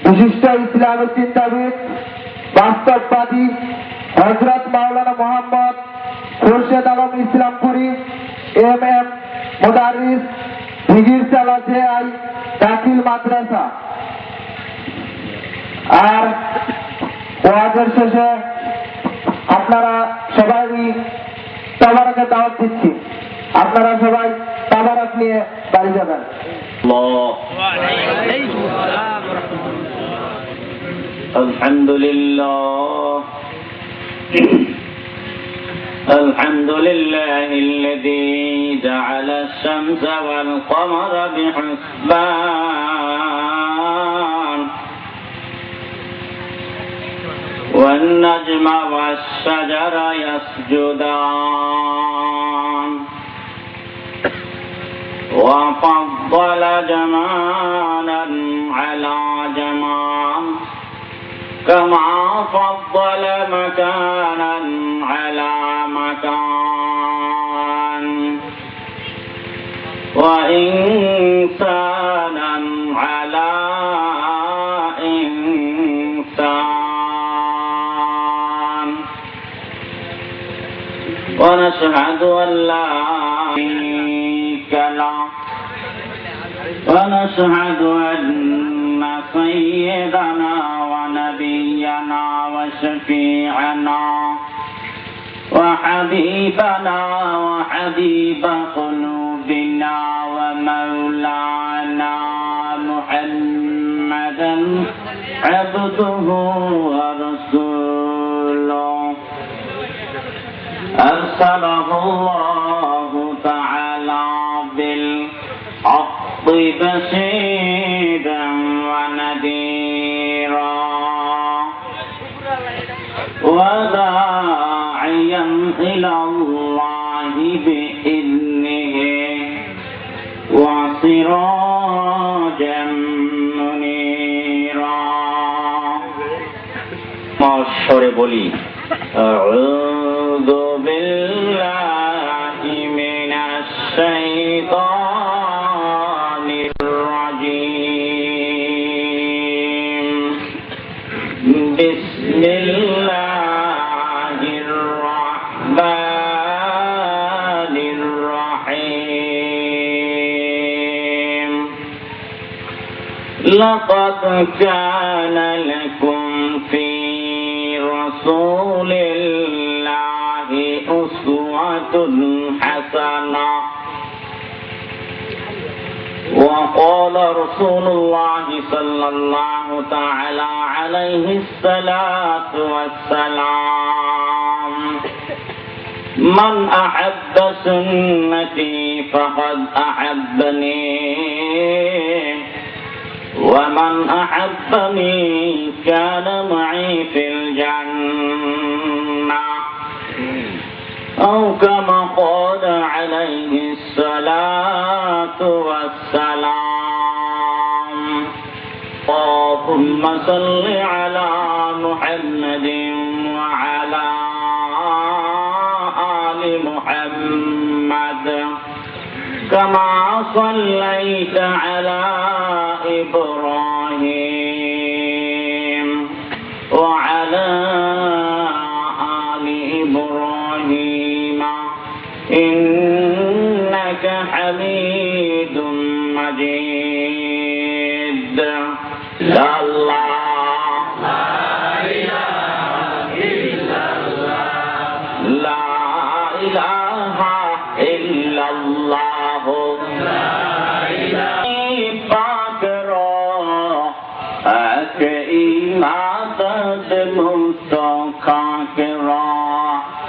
বিশিষ্ট ইসলামী চিন্তাবিদ বাস্তববাদী হযরত মাওলানা মোহাম্মদ খুরশেদ আলম ইসলামপুরী MM মুদারিস ভিগিরচালা JI দাখিল মাদ্রাসা। আর ওয়াজের শেষে আপনারা সবাই তাবারাকের দাওয়াত দিচ্ছি, আপনারা সবাই তাবারাক নিয়ে বাড়ি যাবেন। আলহামদুলিল্লাহ আলহামদুলিল্লাহি الذي جعل الشمس والقمر بحسبان والنجم والشجر يسجدان وفضل جمالا على جمال كما فضل مكانا على مكان وإنسانا على إنسان ونشهد أن لا شريك له ونشهد أن سيدنا ونبينا وشفيعنا وحبيبنا وحبيب قلوبنا ومولانا محمدا عبده ورسوله أرسله الله تعالى بالحق بشيرا ونذيرا وداعيا إلى الله بإذنه وسراجا منيرا مشهور بولي أعوذ بالله من الشيطان الرجيم بسم الله الرحمن الرحيم لقد كان لكم في رسول الله أسوة حسنة وقال رسول الله صلى الله تعالى عليه الصلاة والسلام من أحب سنتي فقد أحبني ومن أحبني كان معي في الجنة أو كما قال عليه الصلاة والسلام اللهم صل على محمد وعلى آل محمد كما صليت على إبراهيم وعلى آل إبراهيم إنك حميد مجيد لا الله لا إله إلا الله لا إله إلا الله لا إله پاک رو اک ایمادت مستقا کرا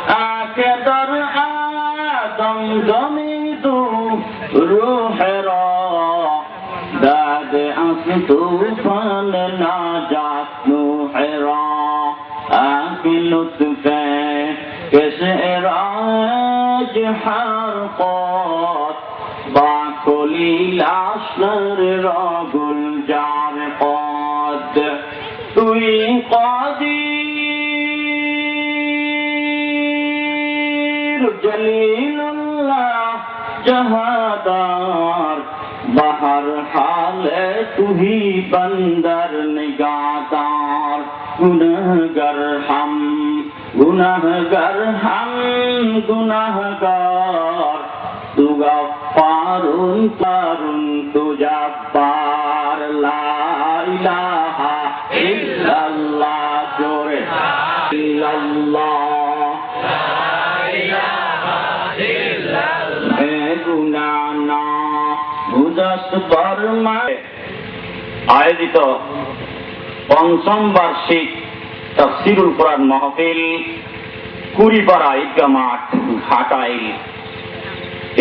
اک در آدم دمی دو روح را داد اس توفان ناجات نوح را اک لطف کش اراج حرقات با کلی لاشنر را گل جار قاد توی قادر جلیل اللہ جہادار बहर हाल तू ही बंदर निगाहदार गुनहगार हम गुनहगार तू गफ्फारुन तारुन तू जब्बार ला इलाहा इल्लल्लाह जोरे इल्लल्लाह गुनाना বুঝাস বর্মায় আয়োজিত পঞ্চম বার্ষিক তাফসীরুল কোরআন মাহফিল কুড়িপাড়া ঈদগাহ মাঠ ঘাটাইল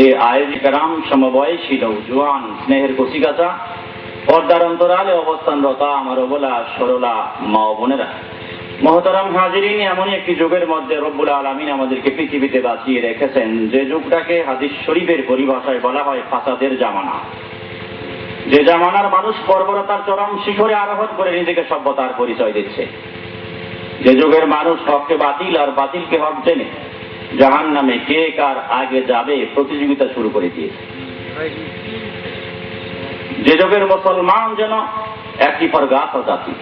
এই আয়োজিত রাম সমবয়সী নওজোয়ান স্নেহের কচিকাচা পর্দার অন্তরালে অবস্থানরত আমার অবলা সরলা মা ও বোনেরা, মহতারাম হাজিরিন, এমনই একটি যুগের মধ্যে রব্বুল আলামিন আমাদেরকে পৃথিবীতে বাঁচিয়ে রেখেছেন যে যুগটাকে হাদিস শরীফের পরিভাষায় বলা হয় ফাসাদের জামানা। যে জামানার মানুষ বর্বরতার চরম শিখরে আরোহণ করে নিজেকে সভ্যতার পরিচয় দিচ্ছে। যে যুগের মানুষ হককে বাতিল আর বাতিলকে হক জেনে জাহান্নামে কে কার আগে যাবে প্রতিযোগিতা শুরু করে দিয়েছে। যে যুগের মুসলমান যেন একটি পরগাছ জাতি,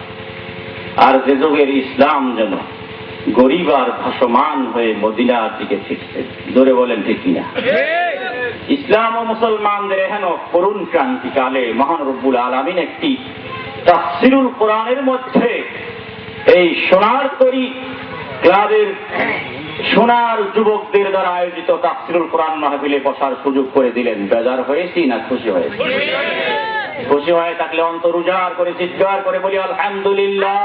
আর যে যুগের ইসলাম যেন গরিব আর ভাসমান হয়ে মদিনার দিকে ফিরছে। জোরে বলেন ঠিক কিনা? ইসলাম ও মুসলমানদের এহেন করুণ ক্রান্তিকালে মহান রব্বুল আলামিন একটি তাফসীরুল কোরআনের মধ্যে এই সোনার তরী ক্লাবের সোনার যুবকদের দ্বারা আয়োজিত তাফসীরুল কোরআন মাহফিলে বসার সুযোগ করে দিলেন। বেজার হয়েছি না খুশি হয়েছি? খুশি হয়ে থাকলে অন্তর উজাড় করে চিৎকার করে বলি আলহামদুলিল্লাহ,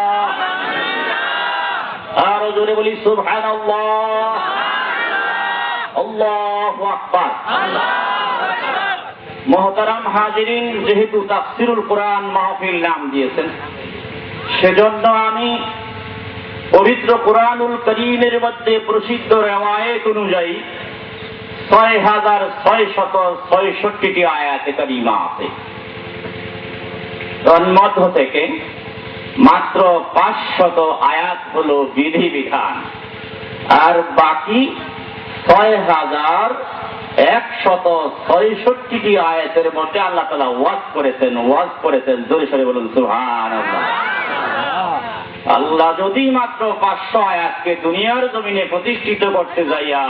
আরো জোরে বলি সুবহানাল্লাহ, আল্লাহু আকবার। মহতারাম হাজিরিন, যেহেতু তাফসীরুল কোরআন মাহফিল নাম দিয়েছেন, সেজন্য আমি পবিত্র কোরআনুল কারীমের মধ্যে প্রসিদ্ধ রিওয়ায়াত অনুযায়ী ৬৬৬৬টি আয়াতে কারিমা আছে। তন্মধ্য থেকে মাত্র ৫০০ আয়াত হলো বিধিবিধান, আর বাকি ৬১৬৬টি আয়াতের মধ্যে আল্লাহ তাআলা ওয়াজ করেছেন। জোরে সোরে বলুন সুবহানাল্লাহ। আল্লাহ যদি মাত্র ৫০০ আয়াতকে দুনিয়ার জমিনে প্রতিষ্ঠিত করতে যাইয়া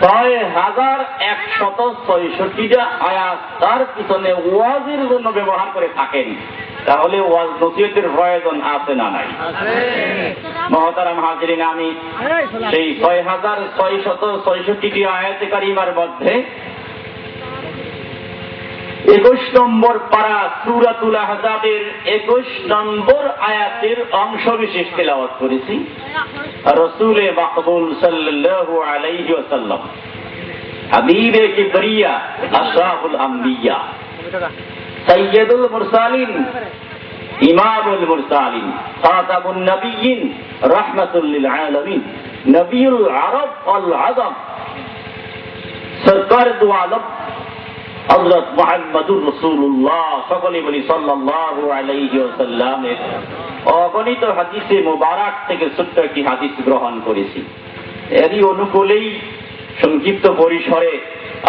৬১৬৬টা আয়াত তার পিছনে ওয়াজের জন্য ব্যবহার করে থাকেন, তাহলে ওয়াজ নসিহতের প্রয়োজন আছে না নাই? মহতারাম হাজিরিন, আমি সেই ৬৬৬৬টি আয়াতে কারিমার মধ্যে ২১ নম্বর পারা সূরাতুল আহজাবের ২১ নম্বর আয়াতের অংশ বিশেষ তেলাওয়াত করেছি। রাসূলে মাকবুল সাল্লাল্লাহু আলাইহি ওয়াসাল্লাম, হাবিবে কিবরিয়া, আশরাফুল আম্বিয়া, সাইয়্যিদুল মুরসালিন, ইমামুল মুরসালিন, খাতামুন নবিয়্যিন, রাহমাতুল লিল আলামিন, নবিয়ুল আরব ওয়াল আজম, সরকার দু আলম হযরত মুহাম্মদুর রাসূলুল্লাহ, সকলে বলি সাল্লাল্লাহু আলাইহি ওয়াসাল্লামের অগণিত হাদিসে মুবারক থেকে ছোট্ট একটি হাদিস গ্রহণ করেছি। এরই অনুকূলেই সংক্ষিপ্ত পরিসরে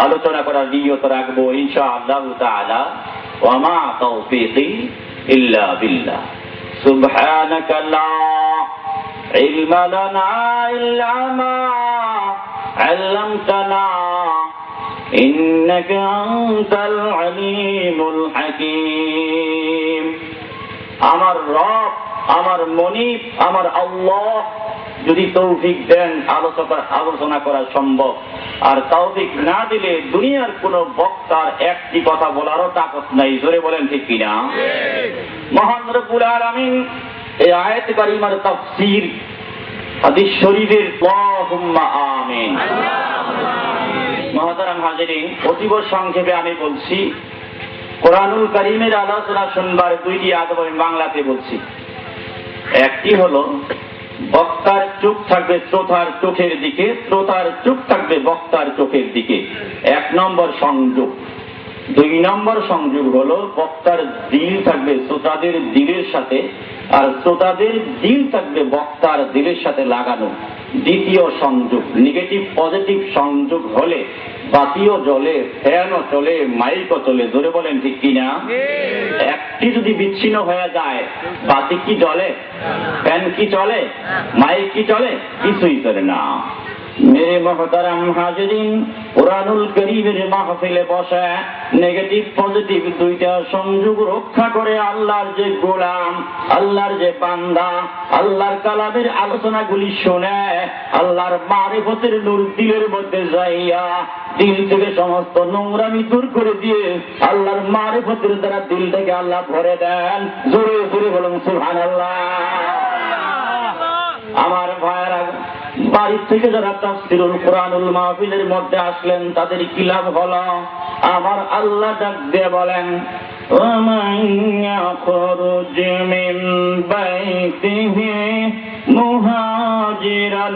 আলোচনা করার নিয়ত রাখবো ইনশাআল্লাহ তাআলা। ওয়া মা তাওফীকি ইল্লা বিল্লাহ, সুবহানাকা লা ইলমা লানা ইল্লা মা আল্লামতানা ইন্নাকা আনতাল আলিমুল হাকীম। আমার রব, আমার মনিব, আমার আল্লাহ যদি তৌফিক দেন আলোচনা করা সম্ভব, আর তৌফিক না দিলে দুনিয়ার কোন বক্তার একটি কথা বলারও তাকত নাই। জোরে বলেন ঠিক কিনা? মহান রব্বুল আলামিন এই আয়াত কারিমার তাফসীর হাদিস শরীফের আল্লাহুম্মা আমিন। মহতারাম হাজিরিন, অতীব সংক্ষেপে আমি বলছি, কোরআনুল কারীমের আলোচনা শুনবার দুইটি আদব আমি বাংলাতে বলছি। একটি হলো বক্তার চোখ থাকবে শ্রোতার চোখের দিকে, শ্রোতার চোখ থাকবে বক্তার চোখের দিকে, ১ নম্বর সংযোগ। ২ নম্বর সংযোগ হলো বক্তার দিল থাকবে শ্রোতাদের দিলের সাথে, আর শ্রোতাদের দিল থাকবে বক্তার দিলের সাথে লাগানো। দ্বিতীয় সংযোগ, নেগেটিভ পজিটিভ সংযোগ হলে বাতিও জ্বলে, ফ্যানও চলে, মাইকও চলে, জোরে বলেন ঠিক কিনা? একটি যদি বিচ্ছিন্ন হয়ে যায়, বাতি কি জ্বলে? ফ্যান কি চলে? মাইক কি চলে? কিছুই চলে না। মেরে মহতারাম হাজিরিন, কুরআনুল কারীমের মাহফিলে বসে নেগেটিভ পজিটিভ দুইটা সংযোগ রক্ষা করে আল্লাহর যে গোলাম, আল্লাহর যে বান্দা, আল্লাহর কালামের আলোচনাগুলি শুনে আল্লাহর মারিফতের নূর দিলের মধ্যে যাইয়া দিল থেকে সমস্ত নোংরামি দূর করে দিয়ে আল্লাহর মারিফতের দ্বারা দিল থেকে আল্লাহ ভরে দেন। জোরে জোরে বলুন সুবহানাল্লাহ। আমার ভাইয়েরা, বাড়ি থেকে যারা তাফসীরুল কুরআনুল মাহফিলের মধ্যে আসলেন তাদের কি লাভ হলো? আমার আল্লাহ ডাক দিয়ে বলেন, وَمَن يَخْرُجْ مِن بَيْتِهِ مُهَاجِرًا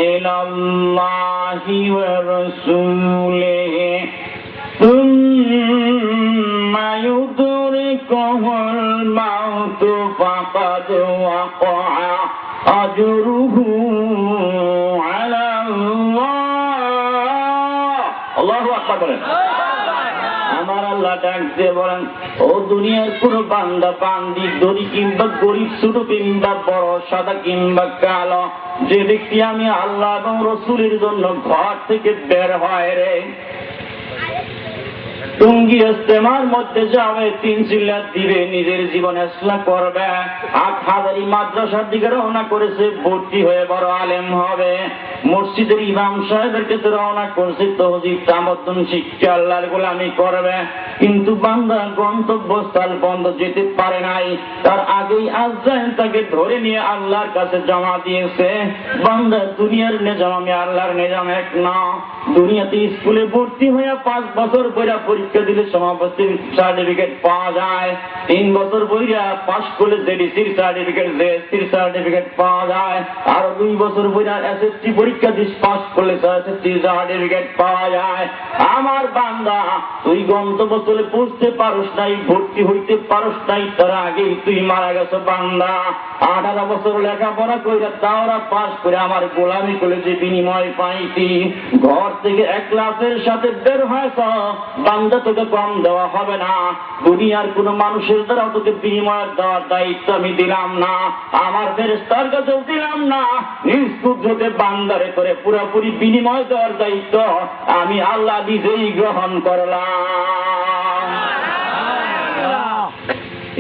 إِلَى اللَّهِ وَرَسُولِهِ ثُمَّ يُدْرِكُهُ الْمَوْتُ فَقَدْ وَقَعَ أَجْرُهُ عَلَى اللَّهِ। আল্লাহু আকবার বলেন। আমার আল্লাহ ডাক দিয়ে বলেন, ও দুনিয়ার কোন বান্দা বান্দি, দড়ি কিংবা গরিব, ছোট কিংবা বড়, সাদা কিংবা কালো, যে ব্যক্তি আমি আল্লাহ এবং রসুলের জন্য ঘর থেকে বের হয় রে, টুঙ্গি ইস্তেমার মধ্যে যাবে, 3 চিল্লাত দিবে, নিজের জীবন ইসলাহ করবে, 8,000 মাদ্রাসার দিকে রওনা করেছে, ভর্তি হয়ে বড় আলেম হবে, মসজিদের ইমাম সাহেবের কাছে রওনা করছে, তহজিব তামাদ্দুন শিক্ষা আল্লাহর গোলামি করবে, কিন্তু বান্দা গন্তব্যস্থল বন্ধ যেতে পারে নাই, তার আগেই আজরাইল তাকে ধরে নিয়ে আল্লাহর কাছে জমা দিয়েছে। বান্দা দুনিয়ার নিজাম আমি আল্লাহর নিজাম এক না। দুনিয়াতে স্কুলে ভর্তি হয়ে 5 বছর বইরা পরীক্ষা দিলে সমাপতির সার্টিফিকেট পাওয়া যায়, 3 বছর বইরা পাস করলে জেডিসির সার্টিফিকেট, জেএসসির সার্টিফিকেট পাওয়া যায়, আরো 2 বছর বইরা এসএসসি পরীক্ষা দিস, পাস করলে এসএসসি সার্টিফিকেট পাওয়া যায়। আমার বান্দা, তুই গন্তব্যস্থলে পৌঁছতে পারস নাই, ভর্তি হইতে পারস নাই, তার আগেই তুই মারা গেছো বান্দা। 18 বছর লেখাপড়া কইরা দাওরা পাস করে আমার গোলামি করে যে বিনিময় পাইতি, ঘর থেকে একলাসের সাথে বের হয়েছ, বান্দা তোকে কম দেওয়া হবে না। দুনিয়ার কোন মানুষের দ্বারা তোকে বিনিময় দেওয়ার দায়িত্ব আমি দিলাম না, আমার ফেরেশতার কাছেও দিলাম না। নিষ্কুত হতে বান্দারে করে পুরোপুরি বিনিময় দেওয়ার দায়িত্ব আমি আল্লাহ নিজেই গ্রহণ করলাম।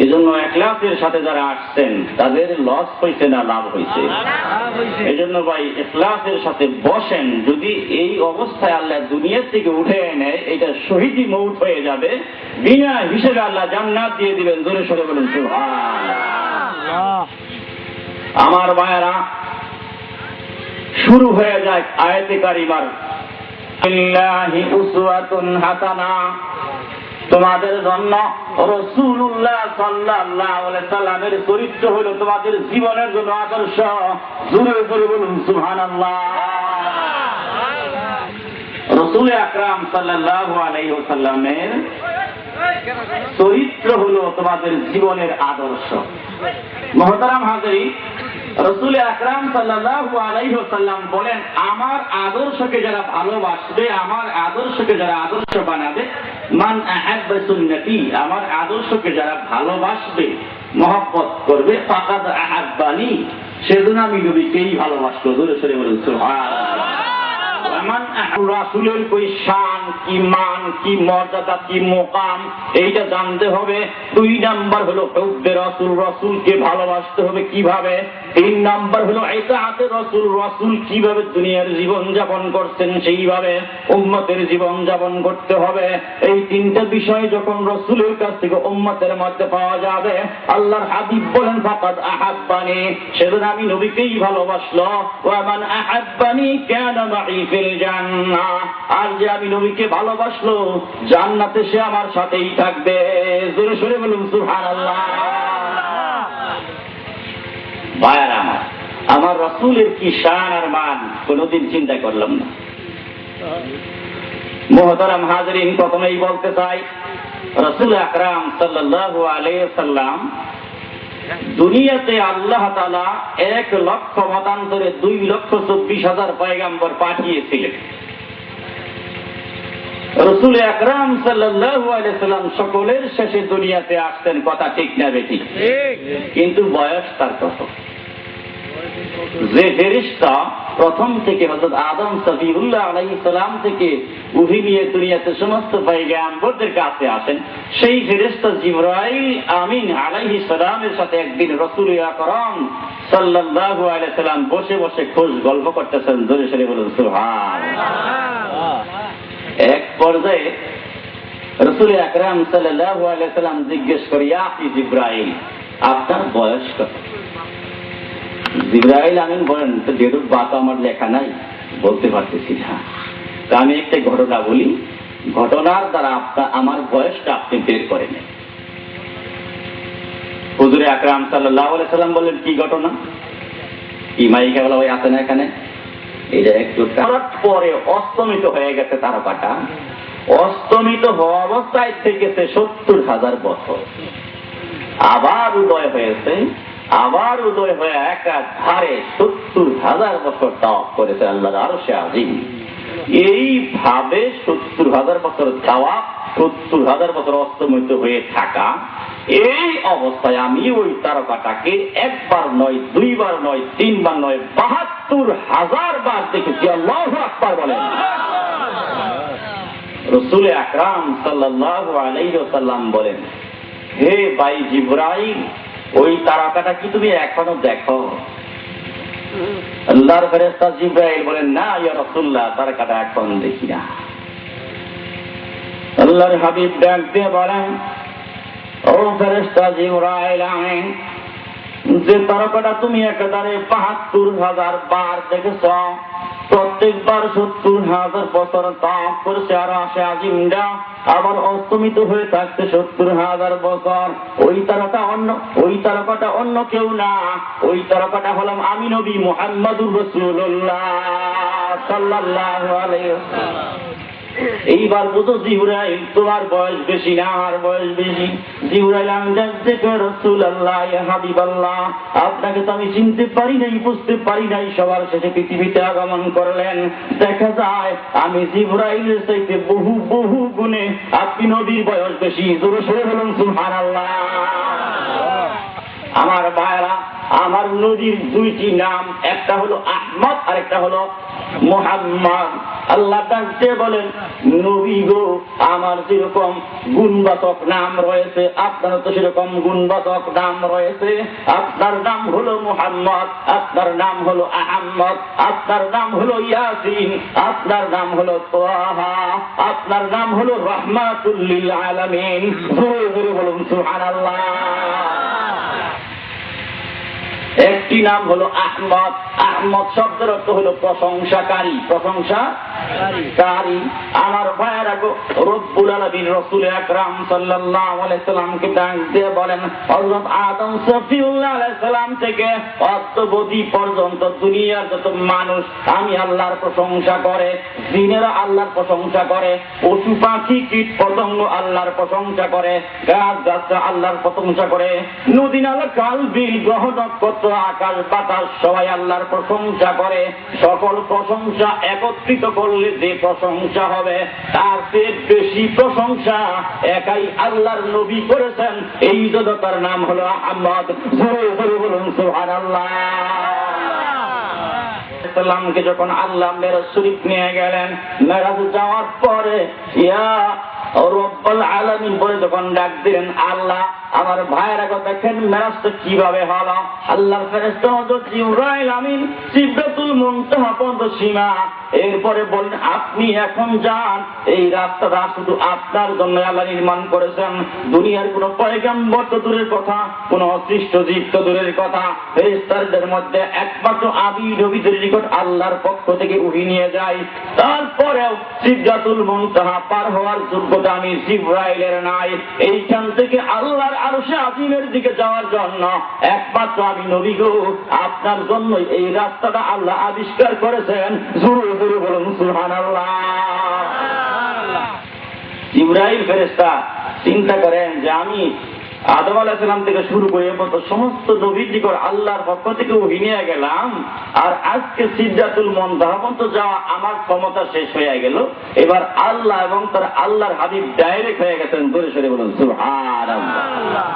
এই জন্য ইখলাসের সাথে যারা আসছেন তাদের লস হয়েছে না লাভ হয়েছে? এই জন্য ভাই ইখলাসের সাথে বসেন। যদি এই অবস্থায় আল্লাহ দুনিয়া থেকে উঠে নেয়, এটা শহীদি মৌত হয়ে যাবে, বিনা হিসেবে আল্লাহ জান্নাত দিয়ে দিবেন। জোরে সরে বলুন সুবহানাল্লাহ। আমার ভাইয়েরা, শুরু হয়ে যায় আয়াতে কারিমার, লিল্লাহি উসওয়াতুন হাসানা, তোমাদের জন্য রাসূলুল্লাহ সাল্লাল্লাহু আলাইহি সাল্লামের চরিত্র হলো তোমাদের জীবনের জন্য আদর্শ। জোরে জোরে বলুন সুবহানাল্লাহ। রাসূল আকরাম সাল্লাল্লাহু আলাইহি ওয়াসাল্লামের চরিত্র হলো তোমাদের জীবনের আদর্শ। মুহতারাম হাজিরিন, রাসূল আকরাম সাল্লাল্লাহু আলাইহি ওয়াসাল্লাম বলেন, আমার আদর্শকে যারা ভালোবাসবে, আমার আদর্শকে যারা আদর্শ বানাবে, মান আহাব্বা সুন্নতি, আমার আদর্শকে যারা ভালোবাসবে, মহব্বত করবে, ফাকাদ আহাব্বানি, সেজন্য আমি নবীকেই ভালোবাসবো। জোরে সরে বলুন সুবহানাল্লাহ। রাসূলের কই শান, কি মান, কি মর্যাদা, কি মুকাম, এইটা জানতে হবে। 2 নাম্বার হলো হুব্বে রাসূল, রাসূলকে ভালোবাসতে হবে কিভাবে। 3 নাম্বার হলো ইতাআতে রাসূল, রাসূল কিভাবে দুনিয়ার জীবন যাপন করছেন সেইভাবে উম্মতের জীবন যাপন করতে হবে। এই 3টা বিষয় যখন রাসূলের কাছ থেকে উম্মতের মধ্যে পাওয়া যাবে, আল্লাহর হাবিব বলেন ফাকাদ আহাব্বানি, সেজন্য আমি নবীকেই ভালোবাসলো। ওয়া মান আহাব্বানি কানা মাই ফিল জান্নাহ, আর যে আমি নবীকে ভালোবাসলো জান্নাতে সে আমার সাথেই থাকবে। জোরে সরে বলুন সুবহানাল্লাহ। ভাইরা আমার রাসূলের কি শান আর মান কোনদিন চিন্তা করলাম না। মুহতারাম হাজিরিন, প্রথমেই বলতে চাই, রাসূল আকরাম সাল্লাল্লাহু আলাইহি ওয়াসাল্লাম দুনিয়াতে আল্লাহ তাআলা 1 লক্ষ মতান্তরে 2,24,000 পয়গম্বর পাঠিয়েছিলেন। রাসূল আকরাম সাল্লাল্লাহু আলাইহি সাল্লাম সকলের শেষে দুনিয়াতে আসতেন, কথা ঠিক না বেঠিক? কিন্তু বয়স তার কত? যে ফেরেশতা প্রথম থেকে হযরত আদম সফিউল্লাহ আলাইহিস সালাম থেকে উহি নিয়ে দুনিয়াতে সমস্ত পয়গম্বরদের কাছে আসেন, সেই ফেরেশতা জিবরাইল আমিন আলাইহিস সালামের সাথে একদিন রাসূল আকরাম সাল্লাল্লাহু আলাইহি সাল্লাম বসে বসে খোঁজ গল্প করতেছেন। জোরে সরে বলুন সুবহানাল্লাহ। এক পর্যায়ে রাসূল আকরাম সাল্লাল্লাহু আলাইহি সাল্লাম জিজ্ঞেস করে, ইয়া জিবরাইল, আপনার বয়স কত? জিবরাইল আমিন বলেন, তো যেরূপ বাত আমার লেখা নাই, বলতে পারতেছি না। তা আমি একটা ঘটনা বলি, ঘটনার দ্বারা আমার বয়সটা আপনি বের করে নেন। হুজুরে আকরাম সাল্লাল্লাহু আলাইহি সাল্লাম বললেন, কি ঘটনা? ইমাইকা বলা ভাই আছে না এখানে? এটা একটু পরে অস্তমিত হয়ে গেছে তারকাটা। অস্তমিত হওয়া অবস্থায় থেকেছে 70,000 বছর। আবার উদয় হয়েছে, আবার উদয় হয়ে একাধারে 70,000 বছর তাওয়াফ করেছে আল্লাহর আরশে আজিম। এইভাবে 70,000 বছর তাওয়াফ, 70,000 বছর অস্তমিত হয়ে থাকা, এই অবস্থায় আমি ওই তারকাটাকে একবার নয়, দুইবার নয়, তিনবার নয়, 72,000 বার দেখেছি। আল্লাহু আকবার বলেন। রাসূল আকরাম সাল্লাল্লাহু আলাইহি ওয়াসাল্লাম বলেন, হে ভাই জিবরাইল, ওই তারকাটা কি তুমি এখনো দেখো? আল্লাহর ফেরেশতা জিবরাইল বলেন, না ইয়া রাসূলুল্লাহ, তারকাটা এখন দেখি না। আল্লাহর হাবিব ডাক দিয়ে বলেন, ও ফেরেশতা জিবরাইল আমিন, যে তারকাটা তুমি একেবারে 72,000 বার দেখেছ, প্রত্যেকবার 70,000 বছর তাওয়াফ করছে আর আরশে আজিমটা আবার অস্তমিত হয়ে থাকছে 70,000 বছর। ওই তারকাটা অন্য কেউ না, ওই তারকাটা হলাম আমি নবী মুহাম্মদুর রাসূলুল্লাহ সাল্লাল্লাহু আলাইহি ওয়াসাল্লাম। এইবার বুঝো জিবরাইল, তোমার বয়স বেশি না, আমার বয়স বেশি। জিবরাইল আমিন দেখে, রাসূলুল্লাহ ইয়া হাবিবাল্লাহ, আপনাকে তো আমি চিনতে পারি নাই, বুঝতে পারি নাই, সবার শেষে পৃথিবীতে আগমন করলেন। দেখা যায় আমি জিবরাইলের চাইতে বহু বহু গুণে আপনি নবীর বয়স বেশি। জোরে সরে বলুন সুবহানাল্লাহ। আমার ভাইরা, আমার নবীর দুইটি নাম, একটা হলো আহমদ আর একটা হলো মুহাম্মদ। আল্লাহ ডাকতে বলেন, নবী গো, আমার যেরকম গুণবাচক নাম রয়েছে, আপনার তো সেরকম গুণবাচক নাম রয়েছে। আপনার নাম হলো মুহাম্মদ, আপনার নাম হলো আহমদ, আপনার নাম হলো ইয়াসিন, আপনার নাম হলো তাহা, আপনার নাম হলো রাহমাতুল লিল আলামিন। জোরে জোরে বলুন সুবহানাল্লাহ। একটি নাম হলো আহমদ। আহমদ শব্দের অর্থ হলো প্রশংসাকারী, প্রশংসাকারী। আমার ভাইয়েরা গো, রব্বুল আলামিন রাসূল আকরাম সাল্লাল্লাহু আলাইহি সাল্লামকে ডাক দিয়ে বলেন, হযরত আদম সফিউল্লাহ আলাইহিস সালাম থেকে অদ্যাবধি পর্যন্ত দুনিয়ার যত মানুষ আমি আল্লাহর প্রশংসা করে, জিনেরা আল্লাহর প্রশংসা করে, পশু পাখি কীট পতঙ্গ আল্লাহর প্রশংসা করে, গাছ গাছরা আল্লাহর প্রশংসা করে, নদী নালা খাল বিল গ্রহ নক্ষত্র আকাশ বাতাস সবাই আল্লাহর প্রশংসা করে। সকল প্রশংসা একত্রিত করলে যে প্রশংসা হবে, তার চেয়ে বেশি প্রশংসা একাই আল্লাহর নবী করেছেন। এই জন্য তার নাম হলো আহমদ। জোরে জোরে বলুন সুবহানাল্লাহ। সাল্লামকে যখন আল্লাহ মেরাজ শরীফ নিয়ে গেলেন, মেরাজ যাওয়ার পরে ইয়া রব্বুল আলামিন বলে যখন ডাক দিলেন, আল্লাহ আমার ভাইয়েরা দেখেন মেরাজটা কিভাবে হলো। আল্লাহর ফেরেশতা হযরত জিবরাইল আমিন সিদরাতুল মুনতাহা পর্যন্ত সীমা। এরপরে বললেন, আপনি এখন যান, এই রাস্তাটা শুধু আপনার জন্য আল্লাহ নির্মাণ করেছেন। দুনিয়ার কোন পয়গম্বর তো দূরের কথা, কোন অসৃষ্ট জীব তো দূরের কথা, ফেরেশতাদের মধ্যে একমাত্র আবি নবীদের নিকট আল্লাহর পক্ষ থেকে উহি নিয়ে যায়। তারপরেও সিদরাতুল মুনতাহা পার হওয়ার যোগ্যতা আমি জিবরাইলের নাই। এইখান থেকে আল্লাহর আরশে আজিমের দিকে যাওয়ার জন্য একমাত্র আমি নবী গো, আপনার জন্য এই রাস্তাটা আল্লাহ আবিষ্কার করেছেন। জোরে জোরে বলুন সুবহানাল্লাহ। জিবরাইল ফেরেশতা চিন্তা করেন যে আমি আদম আলাইহিস সালাম থেকে শুরু করে সমস্ত নবীর নিকট আল্লাহর পক্ষ থেকে ওহী নিয়ে গেলাম, আর আজকে সিদরাতুল মুনতাহা পর্যন্ত যাওয়া আমার ক্ষমতা শেষ হয়ে গেল। এবার আল্লাহ এবং তার আল্লাহর হাবিব ডাইরেক্ট হয়ে গেছেন। দূরে সরে বলুন সুবহানাল্লাহ।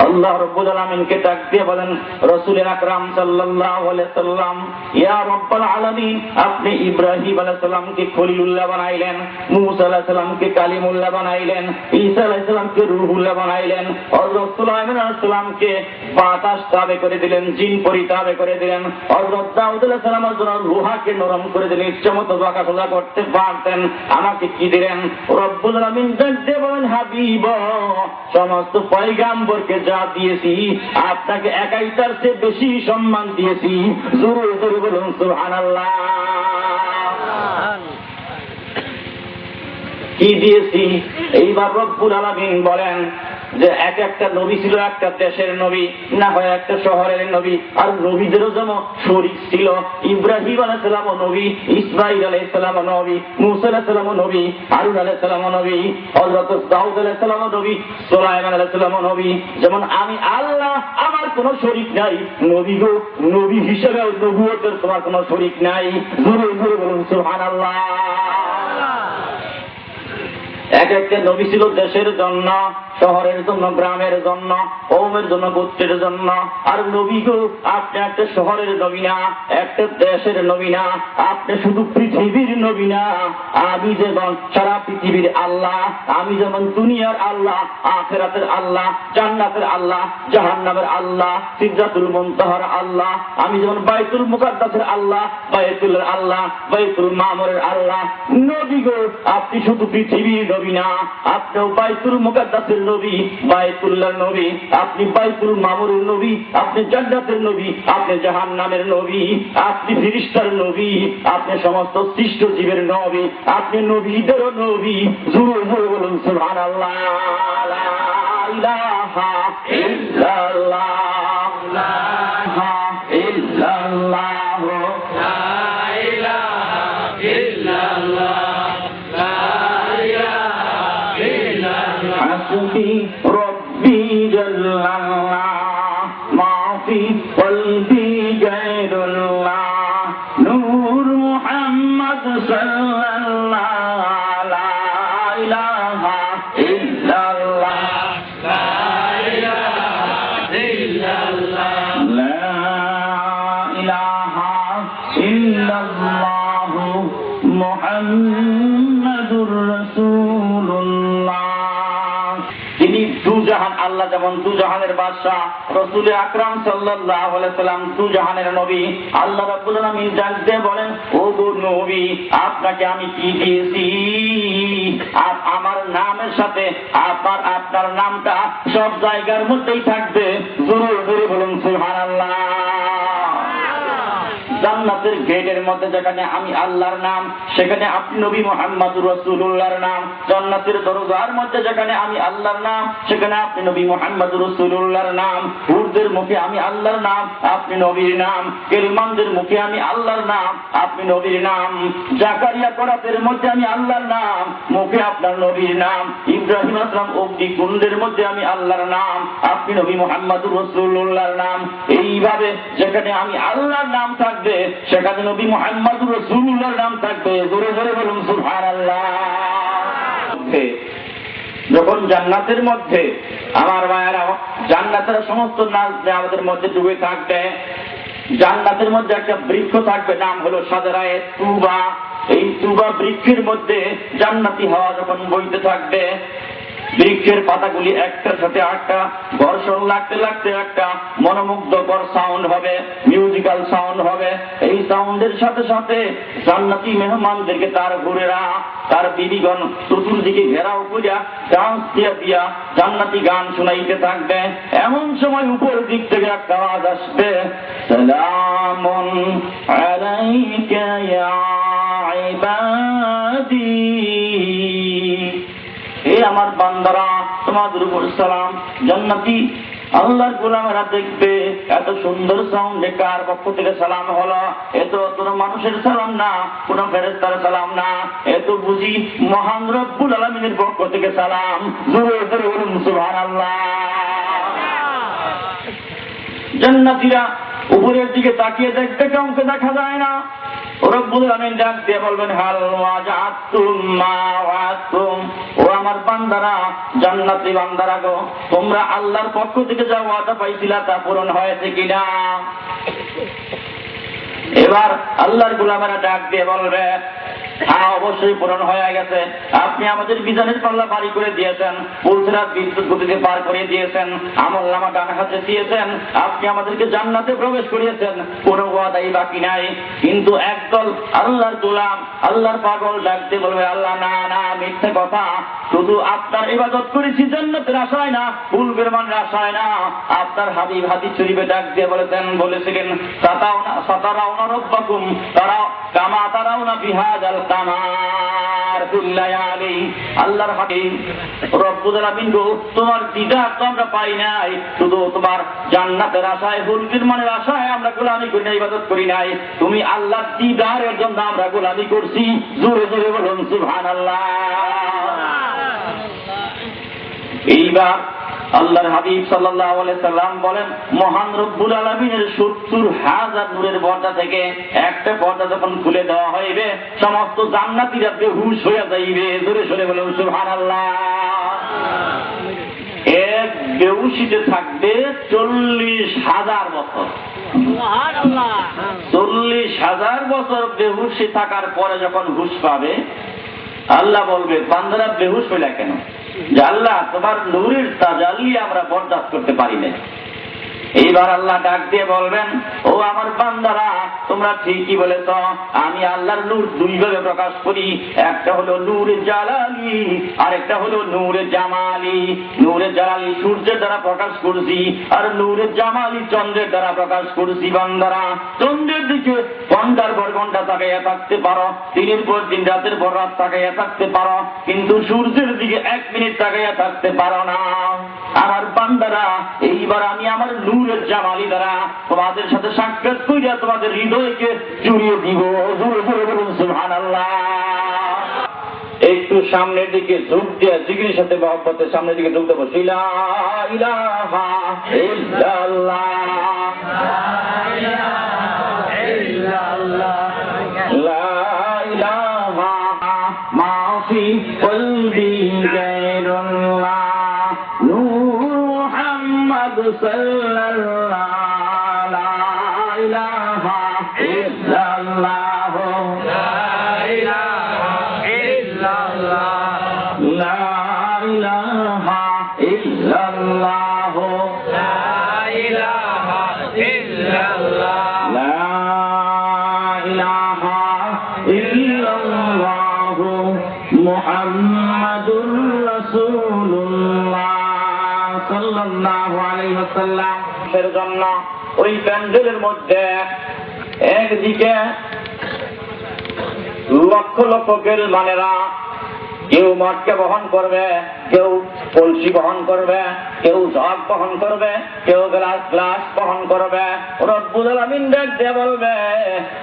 আল্লাহ রাব্বুল আলামিনকে ডাক দিয়ে বলেন, রাসূল আকরাম সাল্লাল্লাহু আলাইহি সাল্লাম, ইয়া রাব্বুল আলামিন, আপনি ইব্রাহিম আলাইহিস সালামকে খলিলুল্লাহ বানাইলেন, মূসা আলাইহিস সালামকে কালিমুল্লাহ বানাইলেন, ঈসা আলাইহিস সালামকে রূহুল্লাহ বানাইলেন, হযরত সুলাইমান আলাইহিস সালামকে বাতাস তাবে করে দিলেন, জিন পরি তাবে করে দিলেন, হযরত দাউদ আলাইহিস সালামের জন্য লোহাকে নরম করে দিলেন, ইচ্ছামতো বাঁকাচোরা করতে পারতেন, আমাকে কি দিলেন? রব্বুল আলামিন ডাক দিয়ে বলেন, হাবিব, সমস্ত পয়গাম্বরকে যা দিয়েছি আপনাকে একাই তার চেয়ে বেশি সম্মান দিয়েছি। জোরে জোরে বলুন সুবহানাল্লাহ। কি দিয়েছি? এইবার রব্বুল আলামিন বলেন যে এক একটা নবী ছিল একটা দেশের নবী, না হয় একটা শহরের নবী, আর নবীদেরও যেমন শরীক ছিল। ইব্রাহিম আলাইহিস সালামও নবী, ইসমাঈল আলাইহিস সালামও নবী, মূসা আলাইহিস সালামও নবী, হারুন আলাইহিস সালামও নবী, হযরত দাউদ আলাইহিস সালামও নবী, সুলাইমান আলাইহিস সালামও নবী। যেমন আমি আল্লাহ, আমার কোনো শরীক নাই, নবী গো, নবী হিসেবে নবুয়তের তোমার কোনো শরীক নাই। জোরে জোরে বলুন সুবহানাল্লাহ। এক একটা নবী ছিল দেশের জন্য, শহরের জন্য, গ্রামের জন্য, কওমের জন্য, গোত্রের জন্য। আর নবী গো, আপনি একটা শহরের নবী না, একটা দেশের নবী না, আপনি শুধু পৃথিবীর নবী না। আমি যেমন সারা পৃথিবীর আল্লাহ, আমি যেমন দুনিয়ার আল্লাহ, আখিরাতের আল্লাহ, জান্নাতের আল্লাহ, জাহান্নামের আল্লাহ, সিদরাতুল মুনতাহার আল্লাহ, আমি যেমন বাইতুল মুকাদ্দাসের আল্লাহ, বাইতুলের আল্লাহ, বাইতুল মামুরের আল্লাহ। নবী গো, আপনি শুধু পৃথিবীর নবী না, আপনিও বাইতুল মুকাদ্দাসের নবী, বাইতুল্লাহর নবী, আপনি বাইতুল মামুরের নবী, আপনি জান্নাতের নবী, আপনি জাহান্নামের নবী, আপনি ফেরেশতার নবী, আপনি সমস্ত সৃষ্ট জীবের নবী, আপনি নবীদেরও নবী। জোরে জোরে বলুন সুবহানাল্লাহ। লা ইলাহা ইল্লাল্লাহ, লা ইলাহা ইল্লাল্লাহ, লা ইলাহা ইল্লাল্লাহ, হাসবি রব্বি জাল্লাল্লাহ, মা ফি কলবি গায়রুল্লাহ, নূর মুহাম্মদ সাল্লাল্লাহ, লা ইলাহা ইল্লাল্লাহ, লা ইলাহা ইল্লাল্লাহ, লা ইলাহা ইল্লাল্লাহ, মুহাম্মাদুর রাসূলুল্লাহ। তিনি দুজাহান, আল্লাহ যেমন দুজাহানের বাদশা, রাসূল আকরাম সাল্লাল্লাহু আলাইহি সাল্লাম দুজাহানের নবী। আল্লাহ রাব্বুল আলামিন ডাক দিয়ে বলেন, ও গো নবী, আপনাকে আমি কি দিয়েছি? আমার নামের সাথে আপনার নামটা সব জায়গার মধ্যেই থাকবে। জোরে জোরে বলুন সুবহানাল্লাহ। জান্নাতের গেটের মধ্যে যেখানে আমি আল্লাহর নাম, সেখানে আপনি নবী মুহাম্মদুর রাসূলুল্লাহর নাম। জান্নাতের দরজার মধ্যে যেখানে আমি আল্লাহর নাম, সেখানে আপনি নবী মুহাম্মদুর রাসূলুল্লাহর নাম। হুরদের মুখে আমি আল্লাহর নাম, আপনি নবীর নাম। কেলমানদের মুখে আমি আল্লাহর নাম, আপনি নবীর নাম। জাকারিয়া করাতের মধ্যে আমি আল্লাহর নাম, মুখে আপনার নবীর নাম। ইব্রাহিম আলাইহিস সালাম অগ্নিকুণ্ডের মধ্যে আমি আল্লাহর নাম, আপনি নবী মুহাম্মদুর রাসূলুল্লাহর নাম। এইভাবে যেখানে আমি আল্লাহর নাম থাকবে, সেখানে নবী মুহাম্মদুর রাসূলুল্লাহর নাম থাকবে। জোরে জোরে বলুন সুবহানাল্লাহ। যখন জান্নাতের মধ্যে আমার মায়েরা, জান্নাতের সমস্ত নাজ আমাদের মধ্যে ডুবে থাকবে। জান্নাতের মধ্যে একটা বৃক্ষ থাকবে, নাম হলো শাজারায়ে তুবা। এই তুবা বৃক্ষের মধ্যে জান্নাতি হাওয়া যখন বইতে থাকবে, বৃক্ষের পাতাগুলি একটার সাথে আটটা ঘর্ষণ লাগতে লাগতে একটা মনোমুগ্ধকর সাউন্ড হবে, মিউজিক্যাল সাউন্ড হবে। এই সাউন্ডের সাথে সাথে জান্নাতি মেহমানদেরকে তার হুরেরা, তার বিবিগণ চতুর্দিকে ঘেরাও করিয়া ডান্স দিয়া দিয়া জান্নাতি গান শোনাইতে থাকবে। এমন সময় উপর দিক থেকে একটা আওয়াজ আসবে, সালামুন আলাইকা ইয়া ইবাদি, হে আমার বান্দারা, তোমাদের উপর সালাম। জান্নাতি আল্লাহর গোলামেরা দেখবে এত সুন্দর সাউন্ডে কার পক্ষ থেকে সালাম হলো। এত কোনো মানুষের সালাম না, কোনো ফেরেশতার সালাম না, এত বুঝি মহান রব্বুল আলামিনের পক্ষ থেকে সালাম। জোরে জোরে বলুন সুবহানাল্লাহ। জান্নাতীরা উপরের দিকে তাকিয়ে দেখতে কাউকে দেখা যায় না। রব্বুল আমিন ডাক দিয়ে বলবেন, হাল ওয়াজাতুম মা ওয়াতুম, ও আমার বান্দারা, জান্নাতি বান্দারা গো, তোমরা আল্লাহর পক্ষ থেকে যা ওয়াদা পাইছিলা তা পূরণ হয়েছে কিনা? এবার আল্লাহর গোলামেরা ডাক দিয়ে বলবে, হ্যাঁ অবশ্যই পূরণ হয়ে গেছে। আপনি আমাদের বিধানের পাল্লা বাড়ি করে দিয়েছেন, পুলসিরাত বিদ্যুৎ গতিতে পার করে দিয়েছেন, আমলনামা ডান হাতে দিয়েছেন, আপনি আমাদেরকে জান্নাতে প্রবেশ করিয়েছেন, কোনো ওয়াদাই বাকি নাই। কিন্তু একদল আল্লাহর গোলাম, আল্লাহর পাগল ডাক দিয়ে বলবে, আল্লাহ না না, মিথ্যে কথা, শুধু আপনার ইবাদত করেছি জান্নাতের আশায় না, পূর্বের মানের আশায় না। আপনার হাবিব হাদিস শরীফে ডাক দিয়ে বলেছিলেন, সাতারাউনা রব্বাকুম তারা কামা তারাউনা বিহাদাল কামার ফিল লায়ালি। আল্লাহর হাবিব রব্বুল আলামিন গো, তোমার দিদার তো আমরা পাই নাই, শুধু তোমার জান্নাতের আশায়, পূর্বের মানের আশায় আমরা গোলামি করি না, ইবাদত করি নাই, তুমি আল্লাহর দিদারের জন্য আমরা গোলামি করছি। জোরে জোরে বলুন সুবহানাল্লাহ। এইবার আল্লাহর হাবিব সাল্লাল্লাহু আলাইহি সাল্লাম বলেন, মহান রব্বুল আলামিনের ৭০,০০০ নূরের পর্দা থেকে একটা পর্দা যখন খুলে দেওয়া হইবে, সমস্ত জান্নাতীরা বেহুশ হয়ে যাইবে। জোরে জোরে বলুন সুবহানাল্লাহ। এক বেহুশিতে থাকবে ৪০,০০০ বছর। ৪০,০০০ বছর বেহুশি থাকার পরে যখন হুশ পাবে, আল্লাহ বলবে, বান্দারা বেহুশ হইলা কেন? যে আল্লাহ, তোমার নূরের তাজাল্লি আমরা বরদাস্ত করতে পারি না। এইবার আল্লাহ ডাক দিয়ে বলবেন, ও আমার বান্দারা, তোমরা ঠিকই বলেছ, আমি আল্লাহর নূর দুইভাবে প্রকাশ করি, একটা হলো নূরে জালালি, আর একটা হলো নূরে জামালি। নূরে জালালি সূর্যের দ্বারা প্রকাশ করছি, আর নূরে জামালি চন্দ্রের দ্বারা প্রকাশ করছি। বান্দারা, চন্দ্রের দিকে ঘন্টার পর ঘন্টা তাকাইয়া থাকতে পারো, দিনের পর দিন, রাতের পর রাত তাকাইয়া থাকতে পারো, কিন্তু সূর্যের দিকে ১ মিনিট তাকাইয়া থাকতে পারো না। আমার বান্দারা, এইবার আমি আমার নূরের জামালি দ্বারা তোমাদের সাথে সাক্ষাৎ করিয়া তোমাদের হৃদয়কে জুড়িয়ে দিব। জোরে জোরে বলুন সুবহানাল্লাহ। একটু সামনের দিকে ঝুঁক দিয়ে জিকিরের সাথে মহব্বতের সামনের দিকে ঝুঁক দেবো। লা ইলাহা ইল্লাল্লাহ, লা ইলাহা মা ফি কলবি গায়রুল্লাহ, নূর মুহাম্মদ সাল্লাল্লাহ, লা ইলাহা ইল্লাল্লাহ, লা ইলাহা ইল্লাল্লাহ, লা ইলাহা ইল্লাল্লাহ, লা ইলাহা ইল্লাল্লাহ, লা ইলাহা ইল্লাল্লাহ, মুহাম্মাদুর রাসূলুল্লাহ সাল্লাল্লাহু আলাইহি ওয়াসাল্লাম। এর জন্য ওই প্যান্ডেলের মধ্যে একদিকে লক্ষ লক্ষ গেলমানেরা, কেউ মটকা বহন করবে, কেউ কলসি বহন করবে, কেউ জগ বহন করবে, কেউ গ্লাস বহন করবে। রব্বুল আলামিন ডাক দিয়ে বলবে,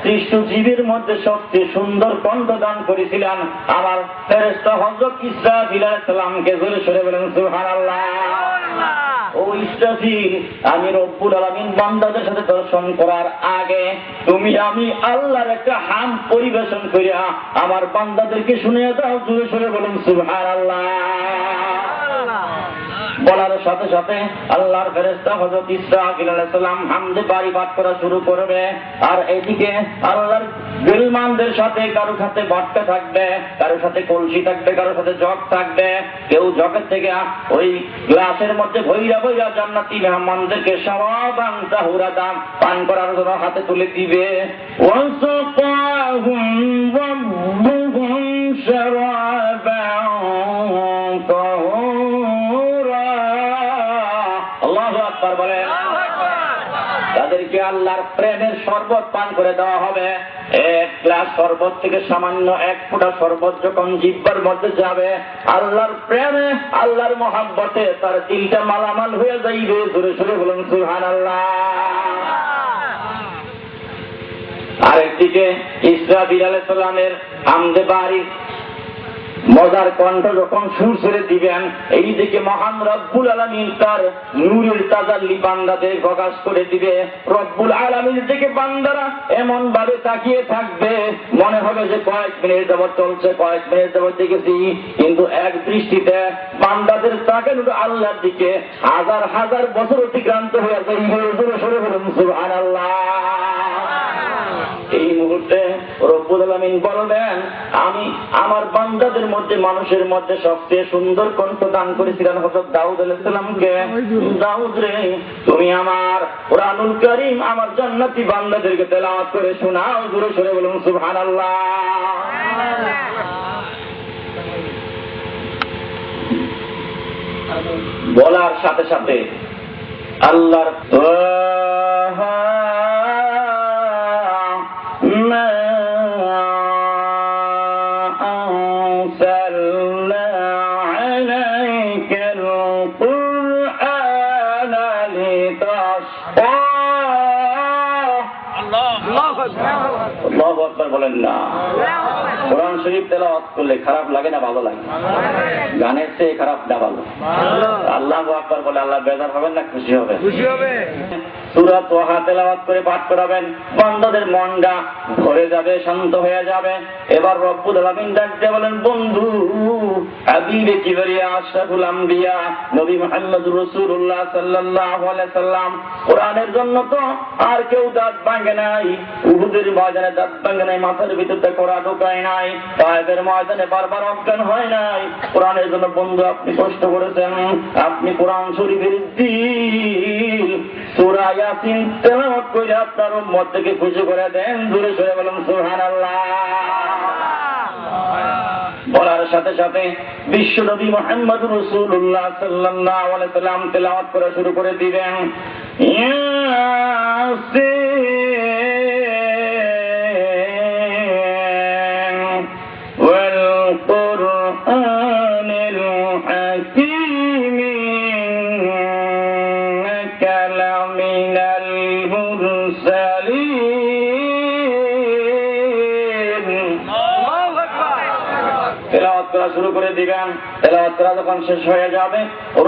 সৃষ্টি জীবের মধ্যে সবচেয়ে সুন্দর কণ্ঠ দান করেছিলেন আমার ফেরেশতা হযরত ইসরাফিল আলাইহিস সালামকে। জোরে সরে বলেন সুবহানাল্লাহ। ও ইসরাফিল, আমি রব্বুল আলামিন বান্দাদের সাথে দর্শন করার আগে তুমি আমি আল্লাহর একটা হাম পরিবেশন করিয়া আমার বান্দাদেরকে শুনিয়ে দাও। জোরে সরে বলুন সুবহানাল্লাহ। বলার সাথে সাথে আল্লাহর ফেরেশতা হযরত ইসরাফিল আলাইহিস সালাম হামদে বাড়ি পাঠ করা শুরু করবে, আর এদিকে আল্লাহর গেলমানদের সাথে কারো সাথে বাটকা থাকবে, কারো সাথে কলসি থাকবে, কারো সাথে জগ থাকবে। কেউ জগের থেকে ওই গ্লাসের মধ্যে ভৈরা ভৈরা জান্নাতি মেহমানদেরকে শারাবান তাহুরাদান পান করার জন্য হাতে তুলে দিবে। ওয়াসাকাহুম রাব্বুহুম শারাবান তাহুরা। আল্লাহু আকবার বলে। তাদেরকে আল্লাহর প্রেমের শরবত পান করে দেওয়া হবে। এক গ্লাস শরবত থেকে সামান্য এক ফোঁটা শরবত যখন জিহ্বার মধ্যে যাবে, আল্লাহর প্রেমে, আল্লাহর মহাব্বতে তার দিলটা মালামাল হয়ে যাইবে। জোরে সরে বলুন সুবহানাল্লাহ। আরেকদিকে ইসরাফিল আলাইহিস সালামের হামদে বাড়ি মজার কণ্ঠ যখন সুর ছেড়ে দিবেন, এইদিকে মহান রব্বুল আলামিন তার নূরের তাজাল্লি বান্দাদের প্রকাশ করে দিবে। রব্বুল আলামিন থেকে বান্দারা এমন ভাবে তাকিয়ে থাকবে, মনে হবে যে কয়েক মিনিট যাবত চলছে, কয়েক মিনিট যাবত দেখেছি, কিন্তু এক দৃষ্টিতে বান্দাদের তাকানো আল্লাহর দিকে হাজার হাজার বছর অতিক্রান্ত হয়ে সরে বলুন সুবহানাল্লাহ। এই মুহূর্তে রব্বুল আলামিন বলবেন, আমি আমার বান্দাদের মধ্যে, মানুষের মধ্যে সবচেয়ে সুন্দর কণ্ঠ দান করেছিলাম হযরত দাউদ আলাইহিস সালামকে। দাউদ রে, তুমি আমার কুরআনুল কারীম আমার জান্নাতি বান্দাদেরকে তেলাওয়াত করে শোনাও, জোরে সরে বলুন সুবহানাল্লাহ। বলার সাথে সাথে আল্লাহর আল্লাহু আকবার বলেন না। কোরআন শরীফ তেলাওয়াত করলে খারাপ লাগে না ভালো লাগে? গানের চেয়ে খারাপ না ভালো? আল্লাহু আকবার বলে আল্লাহ বেজার হবেন না খুশি হবেন? খুশি হবে। সূরা তোহা তেলাওয়াত করে পাঠ করাবেন, বান্দাদের মনটা ভরে যাবে, শান্ত হয়ে যাবে। এবার রব্বুল আলামিন ডাকতে বলেন, বন্ধু হাবিবে কিবরিয়া আশরাফুল আম্বিয়া নবী মুহাম্মদুর রাসূলুল্লাহ সাল্লাল্লাহু আলাইহি সাল্লাম, কোরআনের জন্য তো আর কেউ দাঁত ভাঙে নাই, উহুদের ময়দানে দাঁত ভাঙে নাই, মাথার ভিতরে কোরআন ঢোকায় নাই, তায়েফের ময়দানে বারবার অজ্ঞান হয় নাই। কোরআনের জন্য বন্ধু আপনি কষ্ট করেছেন, আপনি কোরআন শরীফের দিল সূরা ইয়াসিন তেলাওয়াত করে আপনার উম্মত থেকে খুশি করে দেন, জোরে সরে বলুন সুবহানাল্লাহ। বলার সাথে সাথে বিশ্বনবী মুহাম্মদুর রাসূলুল্লাহ সাল্লাল্লাহু আলাইহি সাল্লাম তেলাওয়াত করা শুরু করে দিবেন, ইয়াসিন ওয়াল কুরআনিল হাকীম ইন্নাকা লামিনাল মুরসালিন। তেলাওয়াত করা শুরু করে দিবেন। তেলাওয়াত করা যখন শেষ হয়ে যাবে,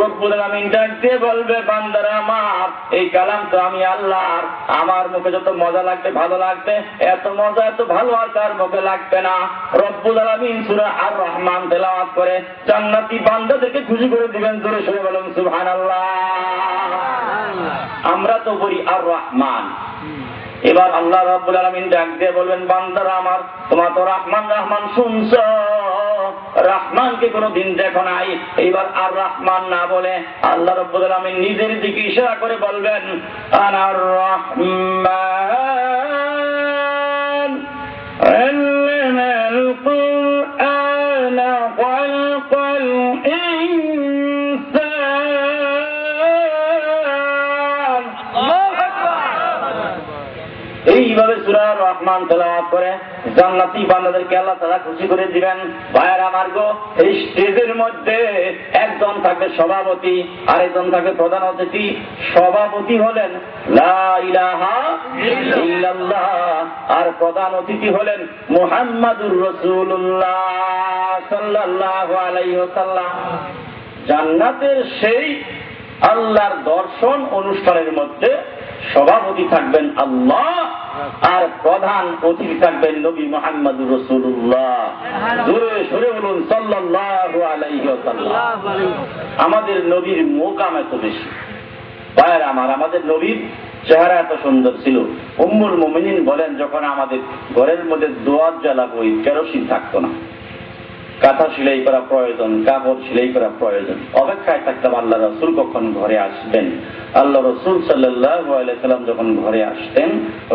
রব্বুল আলামিন ডাক দিয়ে বলবে, বান্দারা আমার, এই কালাম তো আমি আল্লাহর, আমার মুখে যত মজা লাগবে, ভালো লাগবে, এত মজা এত ভালো আর কার মুখে লাগবে না। রব্বুল আলামিন সূরা আর রহমান তেলাওয়াত করে জান্নাতি বান্দাদেরকে খুশি করে দিবেন, জোরে সরে বলুন সুবহানাল্লাহ। আমরা তো বলি আর রহমান, এবার আল্লাহ রাব্বুল আলামিন ডাক দিয়ে বলবেন, বান্দারা আমার, তোমরা তো রহমান রহমান শুনছো, রহমানকে কোনদিন দেখো নাই। এইবার আর রহমান না বলে আল্লাহ রাব্বুল আলামিন নিজের দিকে ইশারা করে বলবেন, আনার রহমান আল্লামাল কুরআন খালাকাল ইনসান। এইভাবে সূরা রহমান তেলাওয়াত করে জান্নাতি বান্দাদেরকে আল্লাহ তাআলা খুশি করে দিবেন। ভাইয়ের আমার গো, এই স্টেজের মধ্যে একজন থাকবে সভাপতি, আর একজন থাকবে প্রধান অতিথি। সভাপতি হলেন লা ইলাহা ইল্লাল্লাহ, আর প্রধান অতিথি হলেন মুহাম্মাদুর রাসূলুল্লাহ সাল্লাল্লাহু আলাইহি ওয়াসাল্লাম। জান্নাতের সেই আল্লাহর দর্শন অনুষ্ঠানের মধ্যে সভাপতি থাকবেন আল্লাহ, আর প্রধান অতিথি থাকবেন নবী মুহাম্মদুর রাসূলুল্লাহ। জোরে সরে বলুন সাল্লাল্লাহু আলাইহি ওয়াসাল্লাম। আমাদের নবীর মোকাম এত বেশি। ভাইয়ের আমার, আমাদের নবীর চেহারা এত সুন্দর ছিল। উম্মুল মুমিনিন বলেন, যখন আমাদের ঘরের মধ্যে দোয়াত জ্বালাবো, কেরোসিন থাকতো না, কাঁথা সেলাই করা প্রয়োজন, কাপড় সেলাই করা প্রয়োজন, অপেক্ষায় থাকতাম আল্লাহ রাসূল কখন ঘরে আসবেন। আল্লাহ রাসূল সাল্লাল্লাহু আলাইহি সাল্লাম যখন ঘরে আসতেন,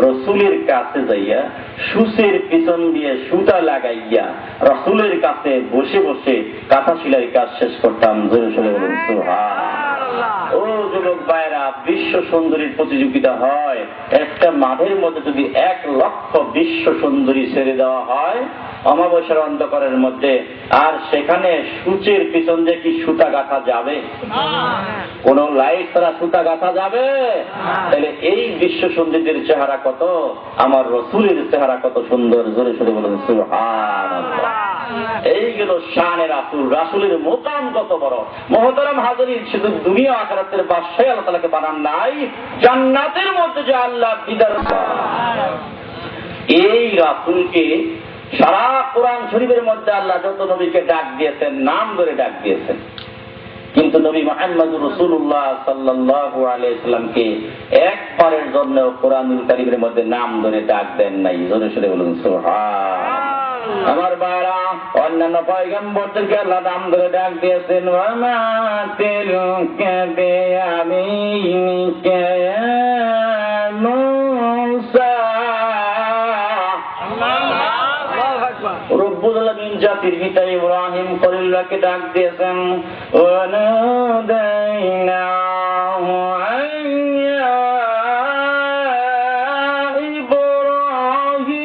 রাসূলের কাছে যাইয়া সুসের পিছন দিয়ে সুতা লাগাইয়া রাসূলের কাছে বসে বসে কাঁথা সেলাই কাজ শেষ করতাম। জোরে সরে বলুন সুবহানাল্লাহ। ও যুবক ভাইরা, বিশ্ব সুন্দরীর প্রতিযোগিতা হয়, একটা মাঠের মধ্যে যদি 1 লক্ষ বিশ্ব সুন্দরী ছেড়ে দেওয়া হয় অমাবস্যার অন্ধকারের মধ্যে, আর সেখানে সূচের পিছন দিয়ে কি সুতা গাঁথা যাবে? কোন লাইট ছাড়া সুতা গাঁথা যাবে? তাহলে এই বিশ্ব সুন্দরীদের চেহারা কত, আমার রাসূলের চেহারা কত সুন্দর। জোরে সরে বলুন সুবহানাল্লাহ। এই গেল শানে রাসূল, রাসূলের মোকাম কত বড়। মুহতারাম হাজিরিন, শুধু দুনিয়া আখিরাতের বাদশাহ আল্লাহ তাআলাকে বানান নাই, জান্নাতের মধ্যে যে আল্লাহ দিদার, এই রাসূলকে সারা কোরআন শরীফের মধ্যে আল্লাহ যত নবীকে ডাক দিয়েছেন, নাম ধরে ডাক দিয়েছেন, কিন্তু নবী মুহাম্মদুর রাসূলুল্লাহ সাল্লাল্লাহু আলাইহি সাল্লামকে একবারের জন্য কোরআনুল কারীমের মধ্যে নাম ধরে ডাক দেন নাই। জোরে সোরে বলুন সুবহান। আমার বারা অন্যান্য পয়গম্বরদেরকে আল্লাহ নাম ধরে ডাক দিয়েছেন, ওয়া মা তিলকা বিয়ামিনিকা ইয়া মূসা। রব্বুল আলামিন জাতির পিতা ইব্রাহিম খলিলুল্লাহকে ডাক দিয়েছেন, ওয়া নাদাইনাহু আইয়া ইব্রাহিম।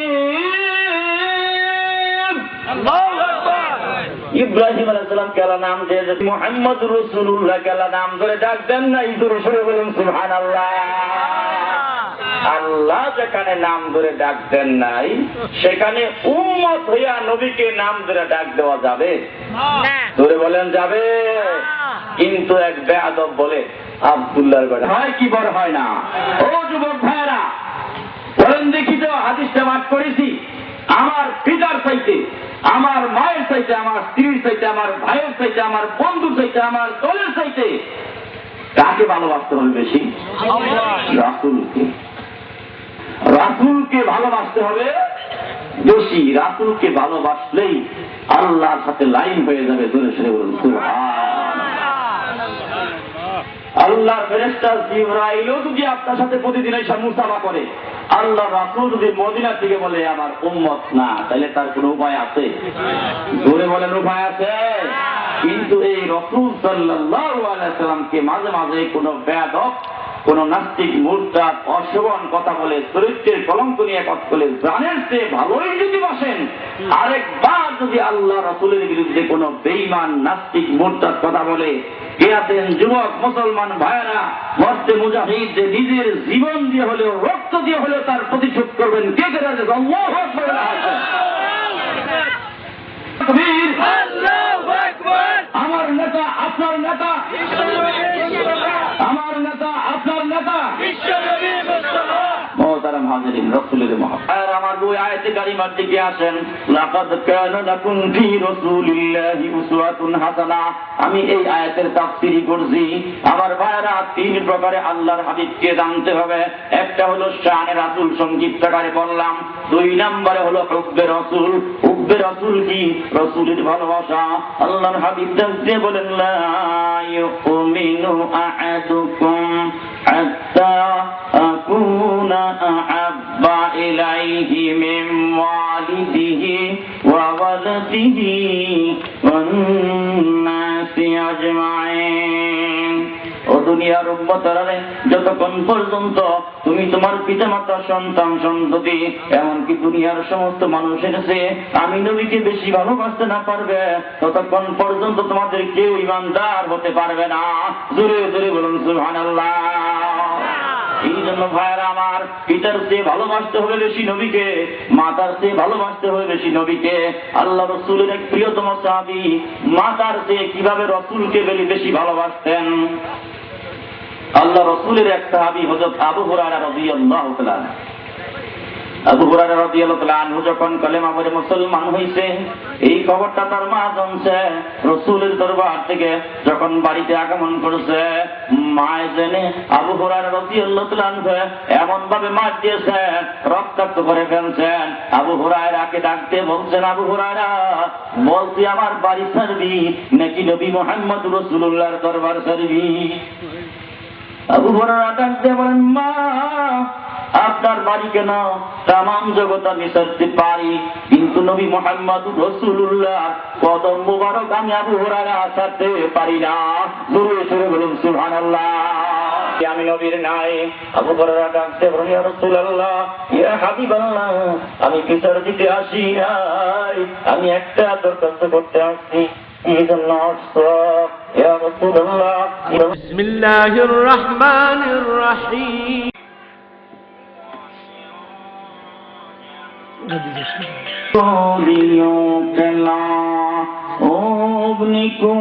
ইব্রাহিম আলাইহিস সালামকে আল্লাহ নাম দিয়ে মুহাম্মদুর রাসূলুল্লাহকে আল্লাহ নাম ধরে ডাক দেন নাই। জোরে সোরে বলুন সুবহানাল্লাহ। আল্লাহ যেখানে নাম ধরে ডাক দেন নাই, সেখানে উম্মত হইয়া নবীকে নাম ধরে ডাক দেওয়া যাবে? ধরে বলেন যাবে? কিন্তু এক বেয়াদব বলে আব্দুল্লাহর বেটা হয় কি বড় হয় না? ও যুবক ভাইরা, বলেন দেখি তো, হাদিসটা পাঠ করেছি, আমার পিতার চাইতে, আমার মায়ের চাইতে, আমার স্ত্রীর চাইতে, আমার ভাইয়ের চাইতে, আমার বন্ধুর চাইতে, আমার দলের চাইতে কাকে ভালোবাসতে হবে বেশি? রাসূলকে। রাসূলকে ভালোবাসতে হবে বেশি। রাসূলকে ভালোবাসলেই আল্লাহর সাথে লাইন হয়ে যাবে। জোরে সোরে বলুন সুবহানাল্লাহ। আল্লাহর ফেরেশতা জিবরাইলও যদি আপনার সাথে প্রতিদিন এসে মুসাফা করে, আল্লাহ রাসূল যদি মদিনা থেকে বলে আমার উম্মত না, তাহলে তার কোনো উপায় আছে? জোরে বলেন উপায় আছে? কিন্তু এই রাসূল সাল্লাল্লাহু আলাইহি সাল্লামকে মাঝে মাঝে কোনো বেয়াদব, কোন নাস্তিক, মুরতাদ, অশোভন কথা বলে, চরিত্রের কলঙ্ক নিয়ে কথা বলে, জানের চেয়ে ভালোই যদি বসেন, আরেকবার যদি আল্লাহ রাসূলের বিরুদ্ধে কোন বেঈমান, নাস্তিক, মুরতাদ কথা বলে, কে আছেন যুবক মুসলমান ভাইয়েরা, মর্তে মুজাহিদ যে নিজের জীবন দিয়ে হলেও, রক্ত দিয়ে হলেও তার প্রতিশোধ করবেন? কে কে আছে? আল্লাহু আকবার। আমার নেতা আপনার নেতা, আমার নেতা আপনার নেতা মুহতারাম হাজিরিন, রাসূলের মহব্বত। আর আমার দুই আয়াতে কারিমার দিকে আসেন। লাকাদ কানা লাকুম ফি রাসূলিল্লাহি উসওয়াতুন হাসানাহ। আমি এই আয়াতের তাফসীরই করছি। আমার ভাইরা, তিন প্রকারে আল্লাহর হাবিবকে জানতে হবে। একটা হলো শানে রাসূল, সংক্ষিপ্ত আকারে বললাম। দুই নম্বরে হলো হুব্বে রাসূল। হুব্বে রাসূল কি? রাসূলের ভালোবাসা। আল্লাহর হাবিব জানতে বলেন, লা ইউমিনু আহাদুকুম হাত্তা আকুনা আহাব্বা ইলাইহি মিন ওয়ালিদিহি ওয়া ওয়ালাদিহি ওয়ান নাসি আজমাইন। ও দুনিয়ার উম্মতরা, যতক্ষণ পর্যন্ত তুমি তোমার পিতামাতা, সন্তান, সন্ততি, এমনকি দুনিয়ার সমস্ত মানুষের চেয়ে আমি নবীকে বেশি ভালোবাসতে না পারবে, ততক্ষণ পর্যন্ত তোমাদের কেউ ঈমানদার হতে পারবে না। জোরে জোরে বলুন সুবহানাল্লাহ। এই জন্য ভাইয়েরা আমার, পিতার চেয়ে ভালোবাসতে হবে বেশি নবীকে, মাতার চেয়ে ভালোবাসতে হবে বেশি নবীকে। আল্লাহ রাসূলের এক প্রিয়তম সাহাবী মাতার চেয়ে কিভাবে রাসূলকে বেশি ভালোবাসতেন। আল্লাহ রাসূলের এক সাহাবী হযরত আবু হুরায়রা রাদিয়াল্লাহু তাআলা। আবু হুরায়রা রাদিয়াল্লাহু তাআলা আনহু যখন কালেমা পড়ে মুসলমান হইছে, এই খবরটা তার মা জানছে। রাসূলের দরবার থেকে যখন বাড়িতে আগমন করেছে, মা জেনে আবু হুরায়রা রাদিয়াল্লাহু তাআলা আনহু এমন ভাবে মার দিয়েছেন, রক্তাক্ত করে ফেলছেন। আবু হুরায়রাকে ডাকতে বলছেন, আবু হুরায়রা, বলছি আমার বাড়ি ছাড়বি নাকি নবী মুহাম্মদ রাসূলুল্লাহর দরবার ছাড়বি? আবু হুরায়রা ডাকতে বলেন, মা, আপনার বাড়ি কেন, তামাম জগৎ আমি ছাড়তে পারি, কিন্তু নবী মুহাম্মদ রাসূলুল্লাহ কদম মুবারক আমি আবু হুরায়রা ছাড়তে পারি না। জোরে সোরে বলুন সুবহানাল্লাহ। আমি নবীর নাই। আবু হুরায়রা ডাকতে বলেন, ইয়া রাসূলুল্লাহ, ইয়া হাবিবাল্লাহ, আমি বিচার দিতে আসি নাই, আমি একটা দরখাস্ত করতে আসছি। ইয়া রাসূলুল্লাহ। বিসমিল্লাহির রাহমানির রাহিম। दियों के ना ओबनी को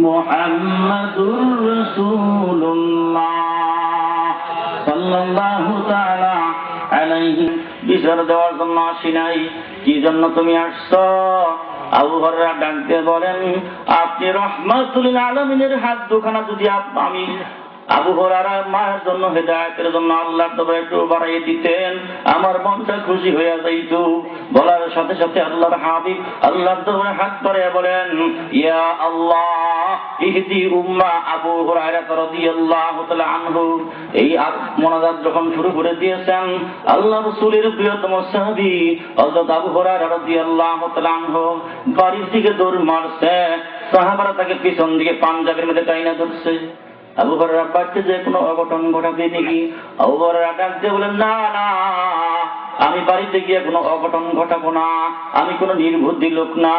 মুহাম্মাদুর রাসূলুল্লাহ সাল্লাল্লাহু তাআলা আলাইহি বিচার দেওয়ার জন্য আসি নাই। কি জন্য তুমি আসছো? আবু হুরায়রা ডাক দিয়ে বলেন, আপনি রহমাতুল আলামিনের হাত দুখানা যদি আমি আবু হুরায়রার মায়ের জন্য হেদায়েতের জন্য আল্লাহর দরবারে একটু বাড়াইয়ে দিতেন, আমার মনটা খুশি হয়ে যাইত। বলার সাথে সাথে আল্লাহর হাবিব আল্লাহর দরবারে হাত বাড়িয়ে বলেন, ইয়া আল্লাহ ইহদি উম্মা আবু হুরায়রা রাদিয়াল্লাহু তাআলা আনহু। এই মোনাজাত যখন শুরু করে দিয়েছেন, আল্লাহ রাসূলের প্রিয়তম সাহাবী হযরত আবু হুরায়রা রাদিয়াল্লাহু তাআলা আনহু বাড়ির দিকে দৌড় মারছে। সাহাবারা তাকে পিছন দিকে পাঞ্জাবের মধ্যে টাইনা ধরছে। আবু হুরায়রা বাড়িতে যে কোনো অঘটন ঘটাবে নাকি? আবু হুরায়রা ডাক দিয়ে বলেন, না না, আমি বাড়িতে গিয়ে কোনো অঘটন ঘটাবো না, আমি কোনো নির্বুদ্ধি লোক না,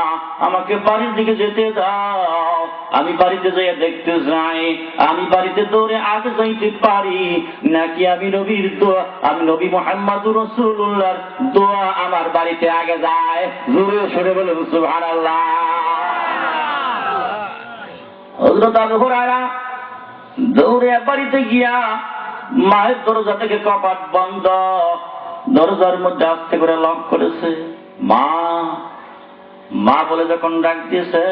আমাকে বাড়ির দিকে যেতে দাও, আমি বাড়িতে যাই দেখতে যাই, আমি বাড়িতে দৌড়ে আগে যাইতে পারি নাকি আমি নবীর দোয়া, আমি নবী মুহাম্মদুর রাসূলুল্লাহর দোয়া আমার বাড়িতে আগে যায়। জোরে সরে বলুন সুবহানাল্লাহ। হযরত আবু হুরায়রা দৌড়ে বাড়িতে গিয়া মায়ের দরজা থেকে কপাট বন্ধ, দরজার মধ্যে আস্তে করে লক করেছে। মা মা বলে যখন ডাক দিয়েছে,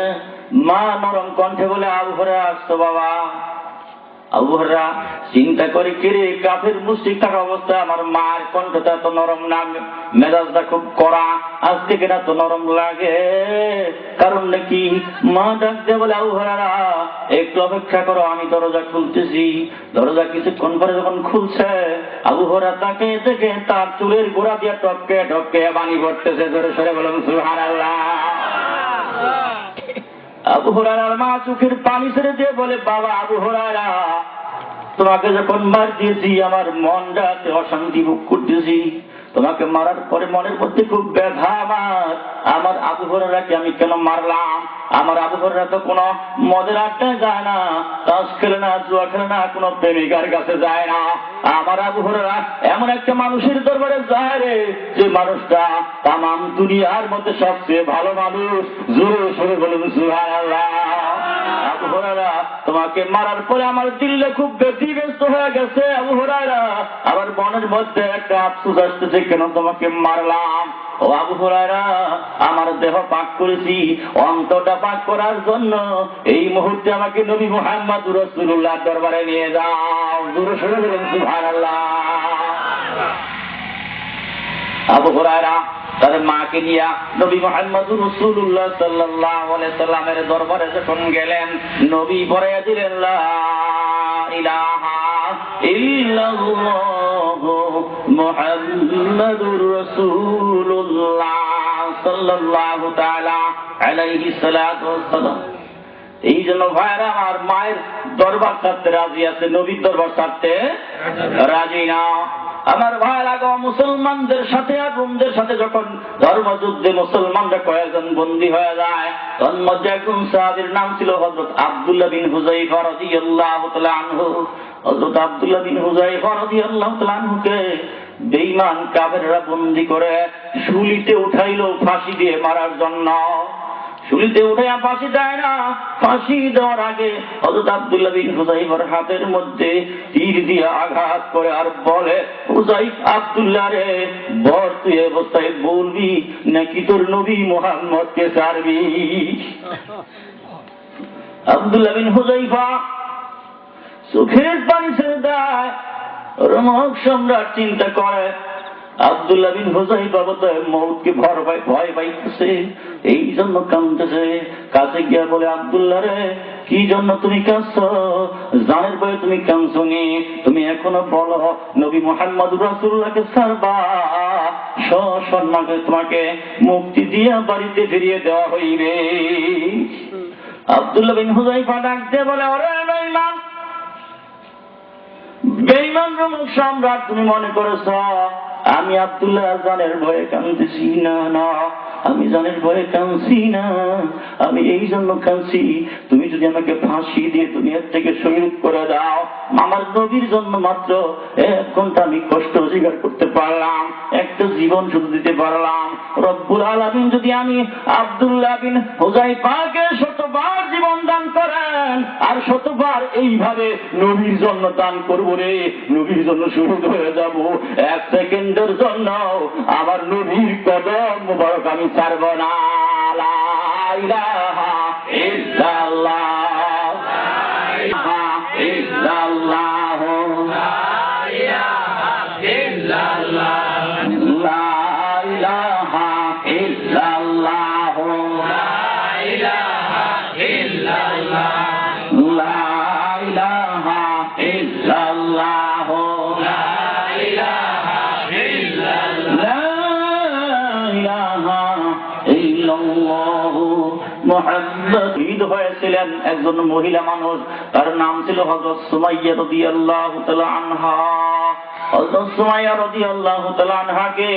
মা নরম কণ্ঠে বলে, আবু হুরায়রা আসছো বাবা। আবু হুরায়রা চিন্তা করে, কিরে কাফের মুশরিক থাকা অবস্থায় আমার মায়ের কণ্ঠটা এত নরম না, মেজাজটা খুব কড়া, আজকে কেনা তো নরম লাগে, কারণ নাকি? মা ডাক দিয়ে বলে, আবু হুরায়রা একটু অপেক্ষা করো, আমি দরজা খুলতেছি। দরজা কিছুক্ষণ পরে যখন খুলছে, আবু হুরায়রা তাকে দেখে তার চুলের গোড়া দিয়ে টপকে টপকে পানি পড়তেছে। জোরে সরে বলুন সুবহানাল্লাহ। আবু হুরায়রার মা চোখের পানি ছেড়ে দিয়ে বলে, বাবা আবু হুরায়রা, তোমাকে যখন মার দিয়েছি আমার মনটাতে অশান্তি ভোগ করতেছি, তোমাকে মারার পরে মনের মধ্যে খুব ব্যথা। আমার আবু হুরায়রাকে আমি কেন মারলাম? আমার আবু হুরায়রা তো কোনো মদের আড্ডায় যায় না, তাস খেলে না, জুয়া খেলে না, কোনো প্রেমিকার কাছে যায় না। আমার আবু হুরায়রা এমন একটা মানুষের দরবারে যায় রে, যে মানুষটা তামাম দুনিয়ার মধ্যে সবচেয়ে ভালো মানুষ। জোরে সরে বলুন সুবহানাল্লাহ। আবু হুরায়রা, তোমাকে মারার পরে আমার দিলটা খুব ব্যতিব্যস্ত হয়ে গেছে আবু হুরায়রা, আমার মনের মধ্যে একটা আফসোস আসতেছে, কেন তোমাকে মারলাম। ও আবু হুরায়রা, আমার দেহ পাক করেছি, অন্তরটা পাক করার জন্য এই মুহূর্তে আমাকে নবী মুহাম্মদুর রাসূলুল্লাহ দরবারে নিয়ে যাও। জোরে সরে বলুন সুবহানাল্লাহ। আবু হুরায়রা তার মাকে নিয়ে নবী মুহাম্মদুর রাসূলুল্লাহ সাল্লাল্লাহু আলাইহি সাল্লামের দরবারে যখন গেলেন, নবী পড়ে দিলেন, লা ইলাহা ইল্লাল্লাহু মুহাম্মাদুর রাসূলুল্লাহ সাল্লাল্লাহু তাআলা আলাইহি সাল্লাতু ওয়াসসালাম। এই জন্য ভাইরা, আমার মায়ের দরবার ছাড়তে রাজি আছে, নবীর দরবার ছাড়তে রাজি না। আমার ভাইরা গো, মুসলমানদের সাথে আর রোমদের সাথে যখন ধর্মযুদ্ধে মুসলমানরা কয়েকজন বন্দী হয়ে যায়, তন্মধ্যে মধ্যে একজন সাহাবীর নাম ছিল হযরত আব্দুল্লাহ বিন হুযায়ফা রাদিয়াল্লাহু তাআলা আনহু। হযরত আব্দুল্লাহ বিন হুযায়ফা রাদিয়াল্লাহু তাআলা আনহুকে বেঈমান কাফেররা বন্দী করে শুলিতে উঠাইলো ফাঁসি দিয়ে মারার জন্য। শুলিতে উঠে ফাঁসি দেয় না, ফাঁসি দেওয়ার আগে হযরত আব্দুল্লাহ বিন হুযায়ফার হাতের মধ্যে তীর দিয়ে আঘাত করে আর বলে, হুযায়ফা, আব্দুল্লাহ রে, বর তুই অবস্থায় বলবি নাকি তোর নবী মুহাম্মদকে ছাড়বি? আব্দুল্লাহ বিন হুযায়ফা চোখের পানি ছেড়ে দেয়। রোমক সম্রাট চিন্তা করে, আব্দুল্লাহ বিন হুযায়ফা বোধহয় মওতকে ভয় পাইতেছে, এই জন্য কাঁদতেছে। কাছে গিয়া বলে, আব্দুল্লাহ রে, কি জন্য তুমি কাঁদছো? জানের ভয়ে তুমি কাঁদছনি, তুমি এখনো বলো নবী মুহাম্মদুর রাসূলুল্লাহকে ছাড়বা, সসম্মানে তোমাকে মুক্তি দিয়া বাড়িতে ফিরিয়ে দেওয়া হইবে। আব্দুল্লাহ বিন হুযায়ফা ডাক দিয়ে বলে, ওরে বেঈমান, বেঈমান রোমক সম্রাট, তুমি মনে করেছ আমি আব্দুল্লাহ জানের ভয়ে কাঁদতেছি? না না, আমি জানের ভয়ে কাঁদছি না। আমি এই জন্য কাঁদছি, তুমি যদি আমাকে ফাঁসি দিয়ে দুনিয়ার থেকে শহীদ করে দাও, আমার নবীর জন্য মাত্র 1 ঘন্টা আমি কষ্ট স্বীকার করতে পারলাম, একটা জীবন শুধু দিতে পারলাম। রব্বুল আলামিন যদি আমি আব্দুল্লাহ বিন হুযায়ফাকে 100বার জীবন দান করেন, আর 100বার এইভাবে নবীর জন্য দান করব রে, নবীর জন্য শহীদ হয়ে যাব, 1 সেকেন্ডের জন্য আমার নবীর কদম মুবারক আমি ছাড়ব না। লা ইলাহা ইল্লাল্লাহ, লা ইলাহা ইল্লাল্লাহ, লা ইলাহা ইল্লাল্লাহ, লা ইলাহা ইল্লাল্লাহ, লা ইলাহা ইল্লাল্লাহ, লা ইলাহা ইল্লাল্লাহ, লা ইলাহা ইল্লাল্লাহ, মুহাম্মদ। শহীদ হয়েছিলেন একজন মহিলা মানুষ, তার নাম ছিল হযরত সুমাইয়া রাদিয়াল্লাহু তাআলা আনহা। হযরত সুমাইয়া রাদিয়াল্লাহু তাআলা আনহাকে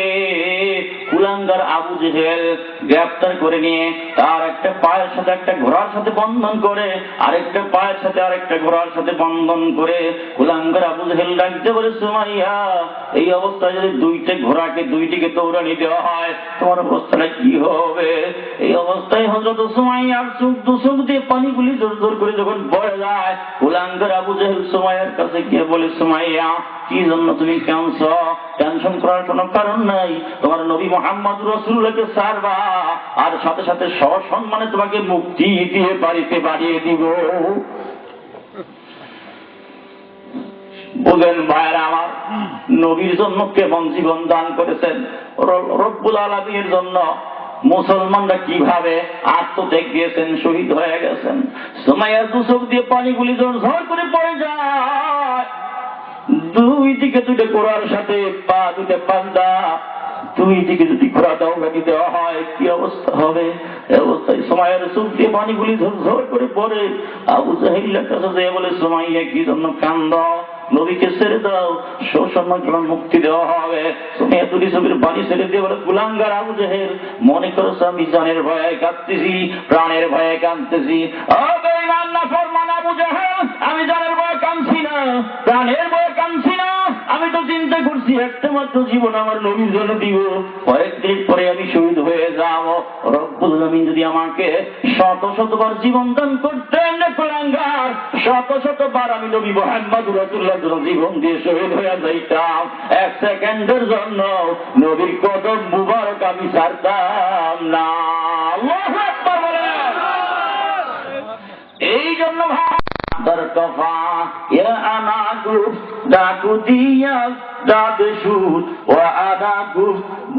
কুলাঙ্গার আবু জেহেল গ্রেফতার করে নিয়ে তার একটা পায়ের সাথে একটা ঘোড়ার সাথে বন্ধন করে, আরেকটা পায়ের সাথে আরেকটা ঘোড়ার সাথে বন্ধন করে কুলাঙ্গার আবু জেহেল ডাকতে বলে, সুমাইয়া, এই অবস্থায় যদি 2টে ঘোড়াকে 2টিকে দৌড়ানি দেওয়া হয়, তোমার অবস্থাটা কি হবে? এই অবস্থায় হযরত সুমাইয়ার চোখ দিয়ে পানিগুলি জোর জোর করে যখন বয়ে যায়, কুলাঙ্গার আবু জেহেল সুমাইয়ার কাছে গিয়ে বলে, সুমাইয়া, কি জন্য তুমি কাঁদছ? টেনশন করার কোনো কারণ নাই, তোমার নবী মুহাম্মদ রাসূলুল্লাহকে ছাড়বা, আর সাথে সাথে সসম্মানে তোমাকে মুক্তি দিয়ে বাড়িতে বাড়িয়ে দিব। বুঝেন ভাইরা আমার, নবীর জন্য কেমন জীবন দান করেছেন, রব্বুল আলামিনের জন্য মুসলমানরা কিভাবে আত্মত্যাগ দিয়েছেন, শহীদ হয়ে গেছেন। সুমাইয়ার 2 চোখ দিয়ে পানিগুলি ঝরঝর করে পড়ে যায়, 2 দিকে 2টে ঘোড়ার সাথে 2টে পান্ডা, 2 দিকে যদি ঘোড়া দৌড়ানি দেওয়া হয় কি অবস্থা হবে? এই অবস্থায় সুমাইয়ার চোখ দিয়ে পানিগুলি ঝরঝর করে পড়ে। আবু জাহেলের কাছে যেয়ে বলে, সুমাইয়া, কি জন্য কান্দো? নবীকে ছেড়ে দাও, সসম্মান মুক্তি দেওয়া হবে। সুমাইয়া 2 চোখের পানি ছেড়ে দিয়ে বলে, কুলাঙ্গার আবু জেহেল, মনে করছো আমি জানের ভয়ে কাঁদতেছি, প্রাণের ভয়ে কাঁদতেছি? ও বেঈমান নাফরমান আবু জেহেল, আমি জানের ভয়ে কাঁদছি না, প্রাণের ভয়ে কাঁদছি না। আমি তো চিন্তা করছি একটা মাত্র জীবন আমার নবীর জন্য দিব, কয়েকদিন পরে আমি শহীদ হয়ে যাব। রব্বুল আলামিন যদি আমাকে 100-100বার জীবন দান করতেন, কুলাঙ্গার 100-100বার আমি নবী মুহাম্মদ রাসূলুল্লাহর জন্য জীবন দিয়ে শহীদ হয়ে যাইতাম, 1 সেকেন্ডের জন্য নবীর কদম মুবারক আমি ছাড়তাম না। আল্লাহু আকবার বলেন। এই জন্য দরকফা ইয়া আমাগু ডাকু দিয়া দাদে সুদ ও আদাগু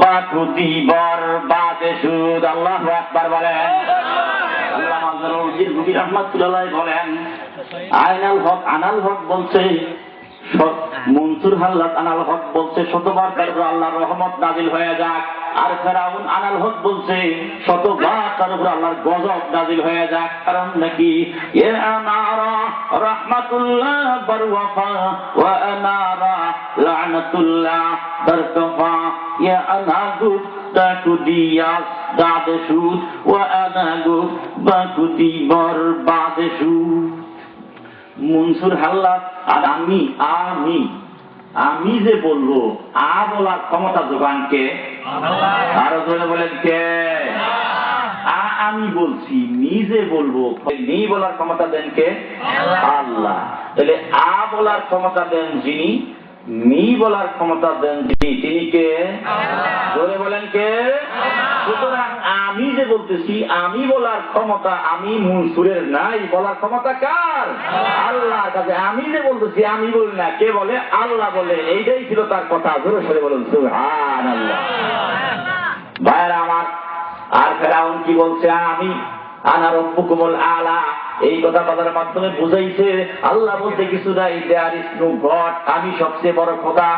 বাকু দিবার বাদে সুদ। আল্লাহু আকবার বলেন। আল্লাহ মাযরুল গুবি রাহমাতুল্লাহ বলেন, আইনাল হক আনাল হক বলছে, মনসুর হাল্লাত আনাল হক বলছে 100বার তার উপর আল্লাহর রহমত নাযিল হয়ে যাক, আর ফেরাউন আনাল হক বলছে 100বার তার উপর আল্লাহর গজব নাযিল হয়ে যাক। কারণ নাকি ইয়া আনারা রাহমাতুল্লাহ বারওয়াফা ওয়া আনারা লানাতুল্লাহ বারকাফা ইয়া আনাগু তাকুদিয়া দাদেশুদ ওয়া আনাগু বাকুতি বরবাদেশুদ। মনসুর হাল্লাত আর আমি যে বলবো, বলার ক্ষমতা যোগানকে? আরো ধরে বলেন কে? আমি বলছি, নিজে বলবো, নি বলার ক্ষমতা দেন কে? আল্লাহ। তাহলে বলার ক্ষমতা দেন যিনি, মি বলার ক্ষমতা দেন যিনি, তিনি কে? ধরে বলেন কে? সুতরাং আমি যে বলতেছি, আমি বলার ক্ষমতা আমি মনসুরের নাই, বলার ক্ষমতা কার? আল্লাহর কাছে। আমি যে বলতেছি, আমি বলি না, কে বলে? আল্লাহ বলে। এইটাই ছিল তার কথা। জোরে সরে বলুন সুবহানাল্লাহ। ভাইরা আমার, আর ফেরাউন কি বলছে? আমি আনা রাব্বুকুমুল আলা, এই কথা বলার মাধ্যমে বুঝাইছে আল্লাহ বলতে কিছু নাই, দেয়ার ইজ নো গড, আমি সবচেয়ে বড় খোদা।